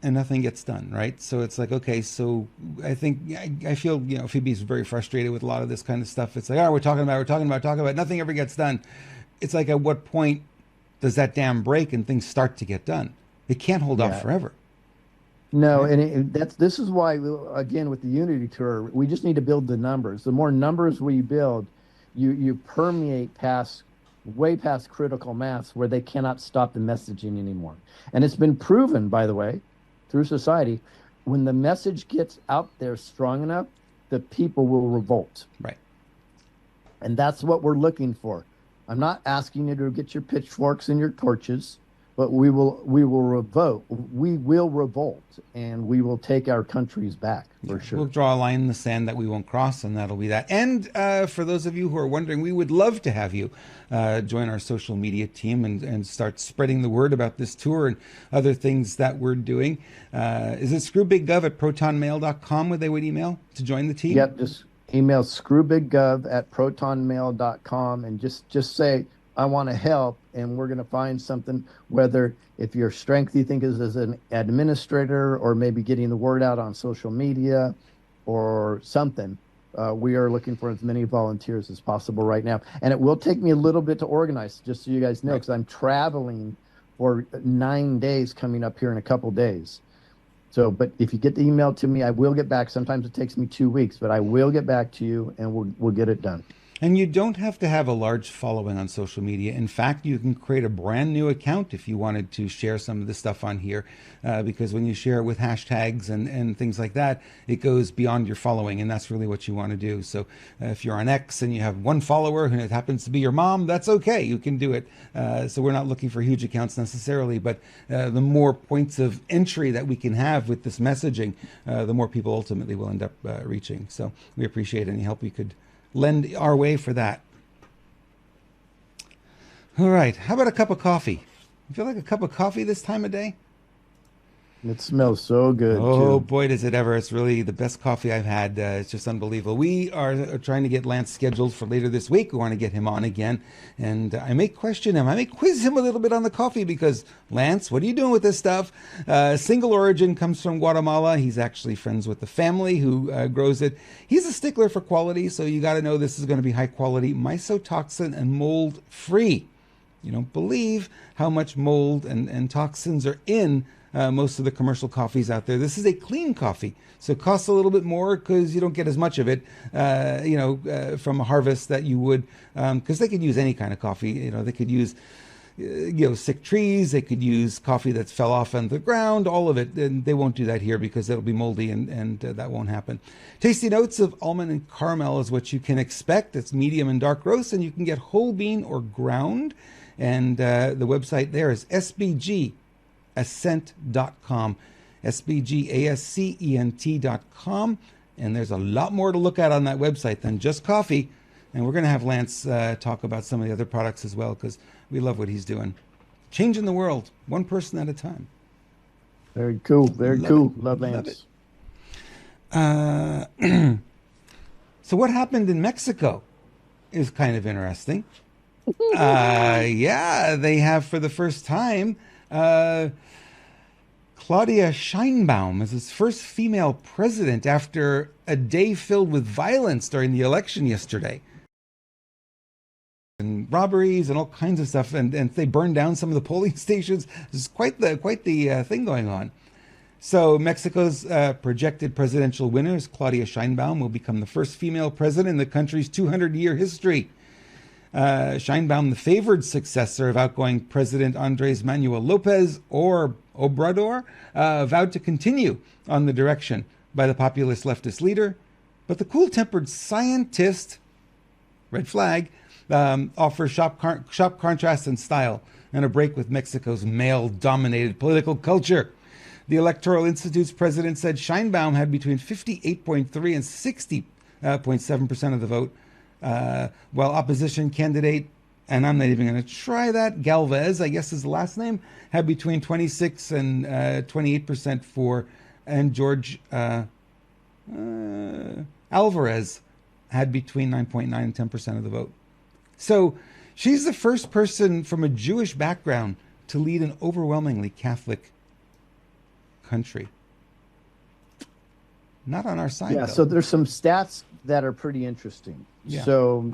and nothing gets done, right? So it's like, okay, so I feel, you know, Phoebe's very frustrated with a lot of this kind of stuff. It's like, we're talking about, nothing ever gets done. It's like, at what point does that dam break and things start to get done? It can't hold off forever. No, and this is why, again, with the Unity Tour, we just need to build the numbers. The more numbers we build, you permeate way past critical mass where they cannot stop the messaging anymore. And it's been proven, by the way, through society, when the message gets out there strong enough, the people will revolt. Right. And that's what we're looking for. I'm not asking you to get your pitchforks and your torches, but we will revolt. We will revolt, and we will take our countries back for sure. We'll draw a line in the sand that we won't cross, and that'll be that. And for those of you who are wondering, we would love to have you join our social media team and start spreading the word about this tour and other things that we're doing. Is it screwbiggov@protonmail.com where they would email to join the team? Yep, just email screwbiggov@protonmail.com and just say, I want to help, and we're going to find something, whether if your strength you think is as an administrator or maybe getting the word out on social media or something. We are looking for as many volunteers as possible right now. And it will take me a little bit to organize, just so you guys know, because I'm traveling for 9 days coming up here in a couple days. So, but if you get the email to me, I will get back. Sometimes it takes me 2 weeks, but I will get back to you, and we'll get it done. And you don't have to have a large following on social media. In fact, you can create a brand new account if you wanted to share some of the stuff on here, because when you share it with hashtags and things like that, it goes beyond your following, and that's really what you want to do. So if you're on X and you have one follower and it happens to be your mom, that's okay. You can do it. So we're not looking for huge accounts necessarily, but the more points of entry that we can have with this messaging, the more people ultimately will end up reaching. So we appreciate any help we could lend our way for that. All right. How about a cup of coffee? You feel like a cup of coffee this time of day? It smells so good. Oh, boy, does it ever. It's really the best coffee I've had. It's just unbelievable. We are trying to get Lance scheduled for later this week. We want to get him on again. And I may question him. I may quiz him a little bit on the coffee because, Lance, what are you doing with this stuff? Single origin, comes from Guatemala. He's actually friends with the family who grows it. He's a stickler for quality, so you got to know this is going to be high quality, mycotoxin and mold free. You don't believe how much mold and toxins are in most of the commercial coffees out there. This is a clean coffee, so it costs a little bit more because you don't get as much of it, from a harvest that you would, because they could use any kind of coffee. They could use, sick trees. They could use coffee that's fell off on the ground, all of it. And they won't do that here because it'll be moldy and that won't happen. Tasty notes of almond and caramel is what you can expect. It's medium and dark roast, and you can get whole bean or ground. And the website there is sbgascent.com, sbgascent.com. And there's a lot more to look at on that website than just coffee. And we're going to have Lance talk about some of the other products as well, because we love what he's doing. Changing the world, one person at a time. Very cool. Very Love it. cool. Love Love it. Lance. Uh, so what happened in Mexico is kind of interesting. Yeah, they have for the first time uh, Claudia Sheinbaum as its first female president after a day filled with violence during the election yesterday. And robberies and all kinds of stuff, and they burned down some of the polling stations. There's quite the thing going on. So Mexico's projected presidential winner, Claudia Sheinbaum, will become the first female president in the country's 200-year history. Sheinbaum, the favored successor of outgoing President Andres Manuel Lopez or Obrador, vowed to continue on the direction by the populist leftist leader. But the cool-tempered scientist, red flag, offers sharp contrast and style and a break with Mexico's male-dominated political culture. The Electoral Institute's president said Sheinbaum had between 58.3 and 60.7% of the vote, while opposition candidate, and I'm not even going to try that, Galvez, I guess is the last name, had between 26 and 28% for, and George Alvarez had between 9.9 and 10% of the vote. So she's the first person from a Jewish background to lead an overwhelmingly Catholic country. Not on our side, Yeah, though. so there's some stats that are pretty interesting. Yeah. So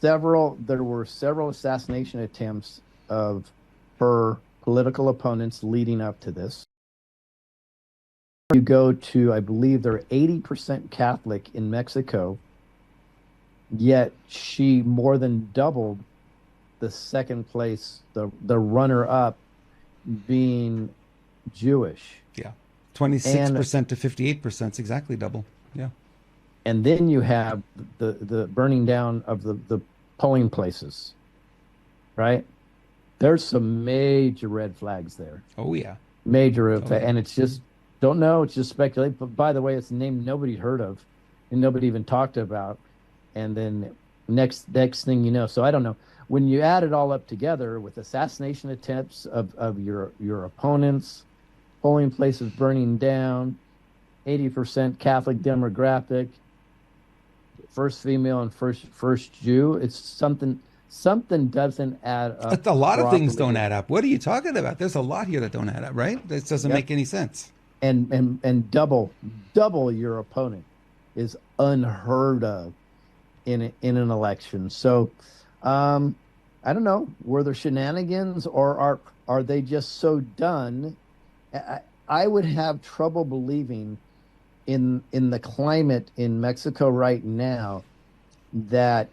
there were several assassination attempts of her political opponents leading up to this. You go to, I believe they're 80% Catholic in Mexico, yet she more than doubled the second place, the runner-up being Jewish. Yeah. 26% to 58% is exactly double. Yeah. And then you have the burning down of the polling places, right? There's some major red flags there. Oh, yeah. Major red flags. And it's just, don't know, it's just speculate. But by the way, it's a name nobody heard of and nobody even talked about. And then next thing you know, so I don't know. When you add it all up together with assassination attempts of your opponents, polling places burning down, 80% Catholic demographic, first female and first Jew, it's something doesn't add up. A lot of things don't add up. What are you talking about? There's a lot here that don't add up, right? This doesn't make any sense. And double your opponent is unheard of in an election. So I don't know, were there shenanigans or are they just so done? I would have trouble believing in the climate in Mexico right now that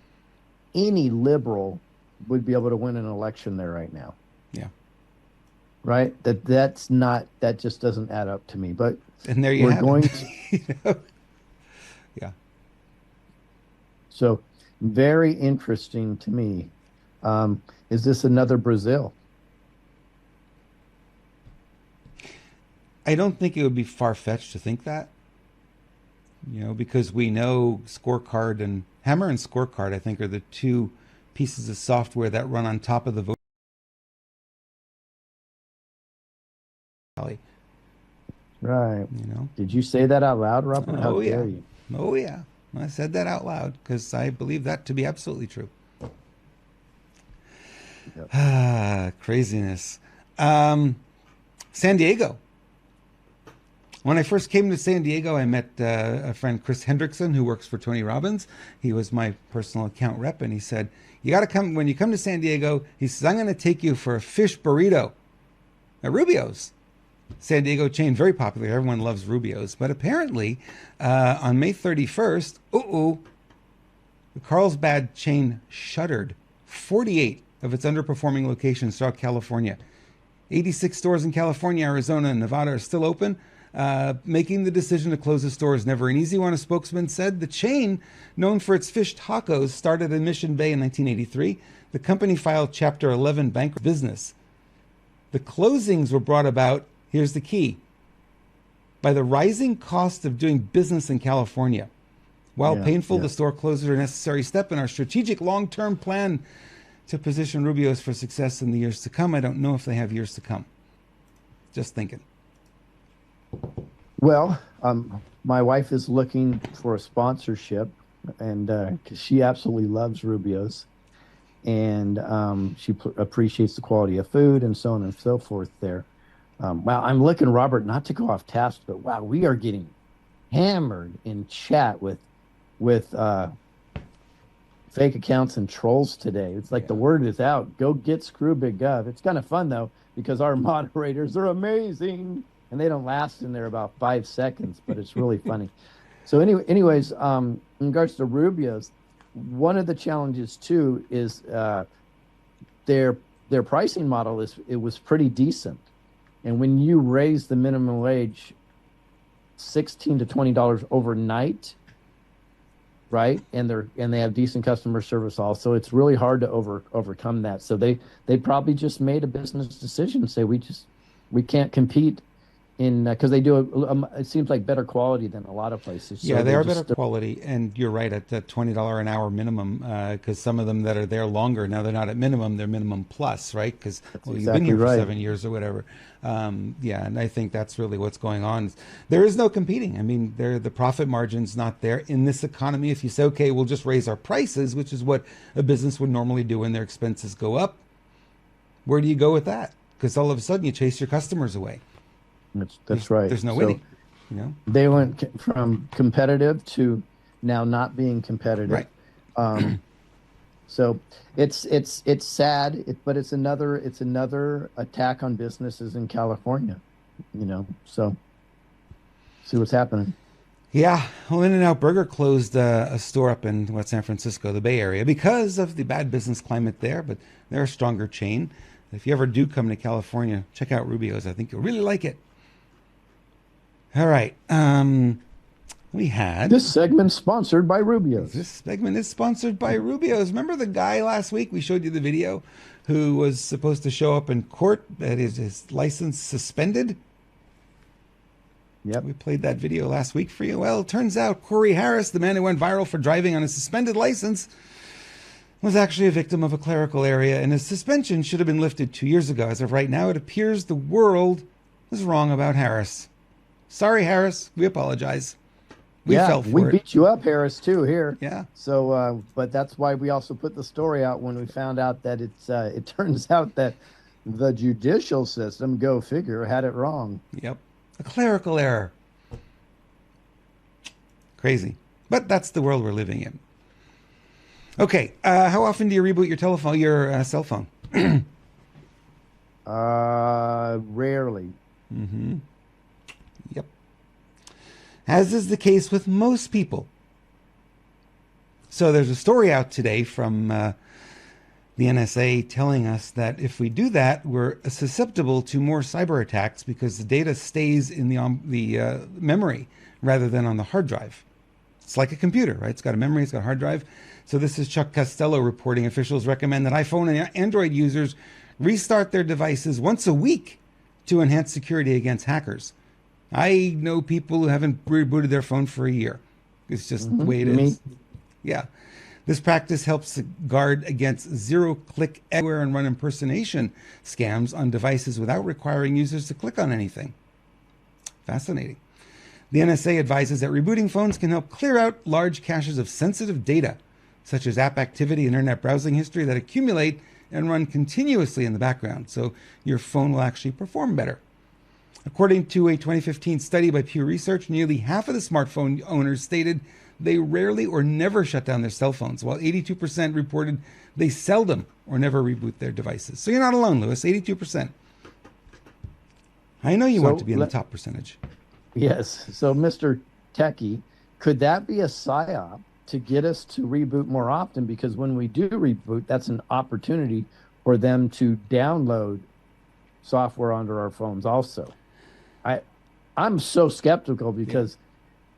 any liberal would be able to win an election there right now. Yeah. Right? That just doesn't add up to me. But and there you have it. Yeah. So very interesting to me. Is this another Brazil? I don't think it would be far-fetched to think that, because we know Scorecard and Hammer and Scorecard, I think, are the two pieces of software that run on top of the vote. Right. Did you say that out loud, Robert? How dare you? Oh, yeah. I said that out loud because I believe that to be absolutely true. Yep. Craziness. San Diego. When I first came to San Diego, I met a friend, Chris Hendrickson, who works for Tony Robbins. He was my personal account rep, and he said, "You got to come when you come to San Diego." He says, "I'm going to take you for a fish burrito at Rubio's." San Diego chain, very popular. Everyone loves Rubio's. But apparently, on May 31st, the Carlsbad chain shuttered 48 of its underperforming locations throughout California. 86 stores in California, Arizona, and Nevada are still open. Making the decision to close the store is never an easy one, a spokesman said. The chain, known for its fish tacos, started in Mission Bay in 1983. The company filed Chapter 11 bankruptcy business. The closings were brought about, here's the key, by the rising cost of doing business in California. While painful, the store closures are a necessary step in our strategic long-term plan to position Rubio's for success in the years to come. I don't know if they have years to come. Just thinking. Well, my wife is looking for a sponsorship, and 'cause she absolutely loves Rubio's, and she appreciates the quality of food and so on and so forth there. Wow, I'm looking, Robert, not to go off task, but wow, we are getting hammered in chat with fake accounts and trolls today. It's like the word is out. Go get Screw Big Gov. It's kind of fun though because our moderators are amazing and they don't last in there about 5 seconds, but it's really funny. So anyways, in regards to Rubio's, one of the challenges too is their pricing model was pretty decent, and when you raise the minimum wage $16 to $20 overnight, right, and they have decent customer service also, it's really hard to overcome that. So they probably just made a business decision to say we can't compete in because they do it seems like better quality than a lot of places. So yeah, they are better quality, and you're right at the $20 an hour minimum. Because some of them that are there longer now, they're not at minimum; they're minimum plus, right? Because you've been here for 7 years or whatever. Yeah, and I think that's really what's going on. There is no competing. I mean, the profit margin's not there in this economy. If you say, okay, we'll just raise our prices, which is what a business would normally do when their expenses go up, where do you go with that? Because all of a sudden you chase your customers away. That's right. There's no winning. They went from competitive to now not being competitive. Right. So it's sad, but it's another attack on businesses in California. So see what's happening. Yeah, well, In-N-Out Burger closed a store up in San Francisco, the Bay Area, because of the bad business climate there. But they're a stronger chain. If you ever do come to California, check out Rubio's. I think you'll really like it. All right. We had... This segment sponsored by Rubio's. This segment is sponsored by Rubio's. Remember the guy last week? We showed you the video who was supposed to show up in court, that his license suspended? Yep. We played that video last week for you. Well, it turns out Corey Harris, the man who went viral for driving on a suspended license, was actually a victim of a clerical error, and his suspension should have been lifted 2 years ago. As of right now, it appears the world was wrong about Harris. Sorry, Harris. We apologize. We fell for it. We beat you up, Harris, too, here. Yeah. So, but that's why we also put the story out when we found out that it turns out that the judicial system, go figure, had it wrong. Yep. A clerical error. Crazy. But that's the world we're living in. Okay. How often do you reboot your cell phone? Rarely. Mm-hmm. Yep. As is the case with most people. So there's a story out today from the NSA telling us that if we do that, we're susceptible to more cyber attacks because the data stays in the memory rather than on the hard drive. It's like a computer, right? It's got a memory, it's got a hard drive. So this is Chuck Costello reporting officials recommend that iPhone and Android users restart their devices once a week to enhance security against hackers. I know people who haven't rebooted their phone for a year. It's just the way it is. Yeah. This practice helps guard against zero-click everywhere and run impersonation scams on devices without requiring users to click on anything. Fascinating. The NSA advises that rebooting phones can help clear out large caches of sensitive data, such as app activity and internet browsing history that accumulate and run continuously in the background, so your phone will actually perform better. According to a 2015 study by Pew Research, nearly half of the smartphone owners stated they rarely or never shut down their cell phones, while 82% reported they seldom or never reboot their devices. So you're not alone, Lewis, 82%. I know you want to be in the top percentage. Yes. So, Mr. Techie, could that be a psyop to get us to reboot more often? Because when we do reboot, that's an opportunity for them to download software onto our phones also. I'm so skeptical because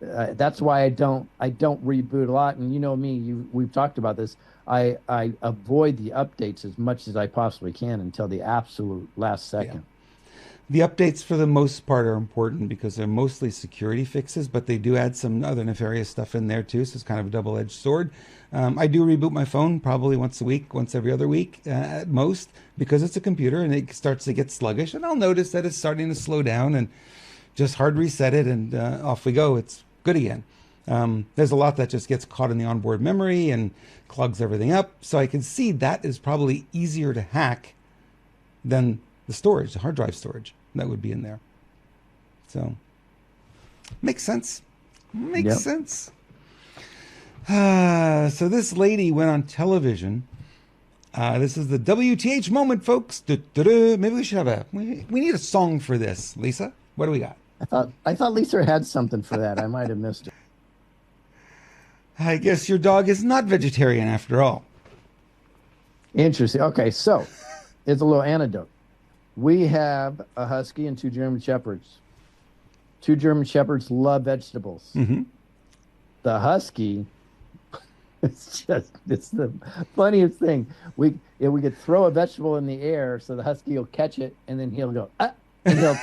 that's why I don't reboot a lot. And you know me, we've talked about this. I avoid the updates as much as I possibly can until the absolute last second. The updates for the most part are important because they're mostly security fixes, but they do add some other nefarious stuff in there too. So it's kind of a double-edged sword. I do reboot my phone probably once a week, once every other week at most, because it's a computer and it starts to get sluggish. And I'll notice that it's starting to slow down and just hard reset it and off we go. It's good again. There's a lot that just gets caught in the onboard memory and clogs everything up. So I can see that is probably easier to hack than the storage, the hard drive storage that would be in there. So makes sense. Makes sense. So this lady went on television. This is the WTH moment, folks. Maybe we should have we need a song for this. Lisa, what do we got? I thought Lisa had something for that. I might have missed it. I guess your dog is not vegetarian after all. Interesting. Okay, so it's a little anecdote. We have a husky and 2 German shepherds. 2 German shepherds love vegetables. Mm-hmm. The husky, it's the funniest thing. We could throw a vegetable in the air, so the husky will catch it, and then he'll go, and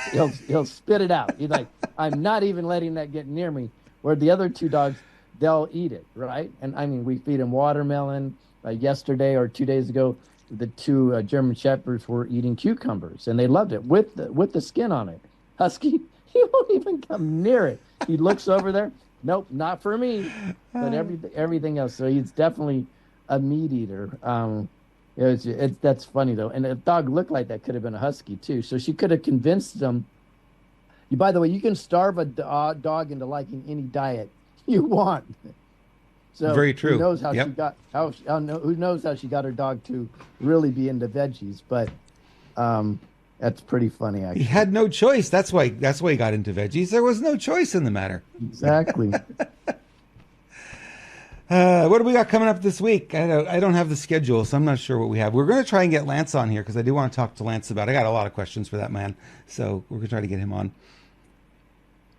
he'll spit it out. He's like, I'm not even letting that get near me. Where the other 2 dogs, they'll eat it, right? And I mean, we feed him watermelon. Yesterday or 2 days ago, the 2 German shepherds were eating cucumbers, and they loved it with the skin on it. Husky, he won't even come near it. He looks over there. Nope, not for me. But everything else. So he's definitely a meat eater. That's funny though. And a dog looked like that could have been a husky too. So she could have convinced them. By the way, you can starve a dog into liking any diet you want. So very true. Who knows how she got who knows how she got her dog to really be into veggies? But that's pretty funny. Actually, he had no choice. That's why he got into veggies. There was no choice in the matter. Exactly. What do we got coming up this week? I don't have the schedule, so I'm not sure what we have. We're going to try and get Lance on here because I do want to talk to Lance about it. I got a lot of questions for that man, so we're going to try to get him on.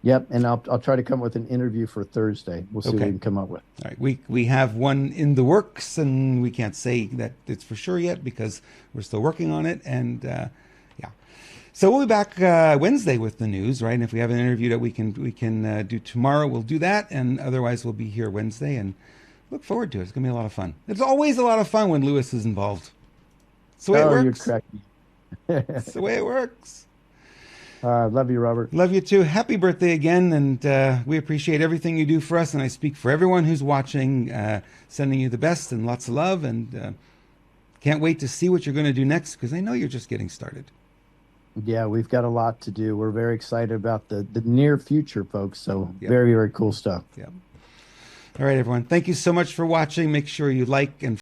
Yep, and I'll try to come up with an interview for Thursday. We'll see what we can come up with. All right, we have one in the works, and we can't say that it's for sure yet because we're still working on it. And so we'll be back Wednesday with the news, right? And if we have an interview that we can do tomorrow, we'll do that. And otherwise, we'll be here Wednesday, and look forward to it. It's gonna be a lot of fun. It's always a lot of fun when Lewis is involved. It's the way it works. You're correct. It's the way it works. Love you, Robert. Love you too. Happy birthday again, and we appreciate everything you do for us. And I speak for everyone who's watching, sending you the best and lots of love. And can't wait to see what you're going to do next because I know you're just getting started. Yeah, we've got a lot to do. We're very excited about the near future, folks. So very, very cool stuff. Yeah. All right, everyone. Thank you so much for watching. Make sure you like and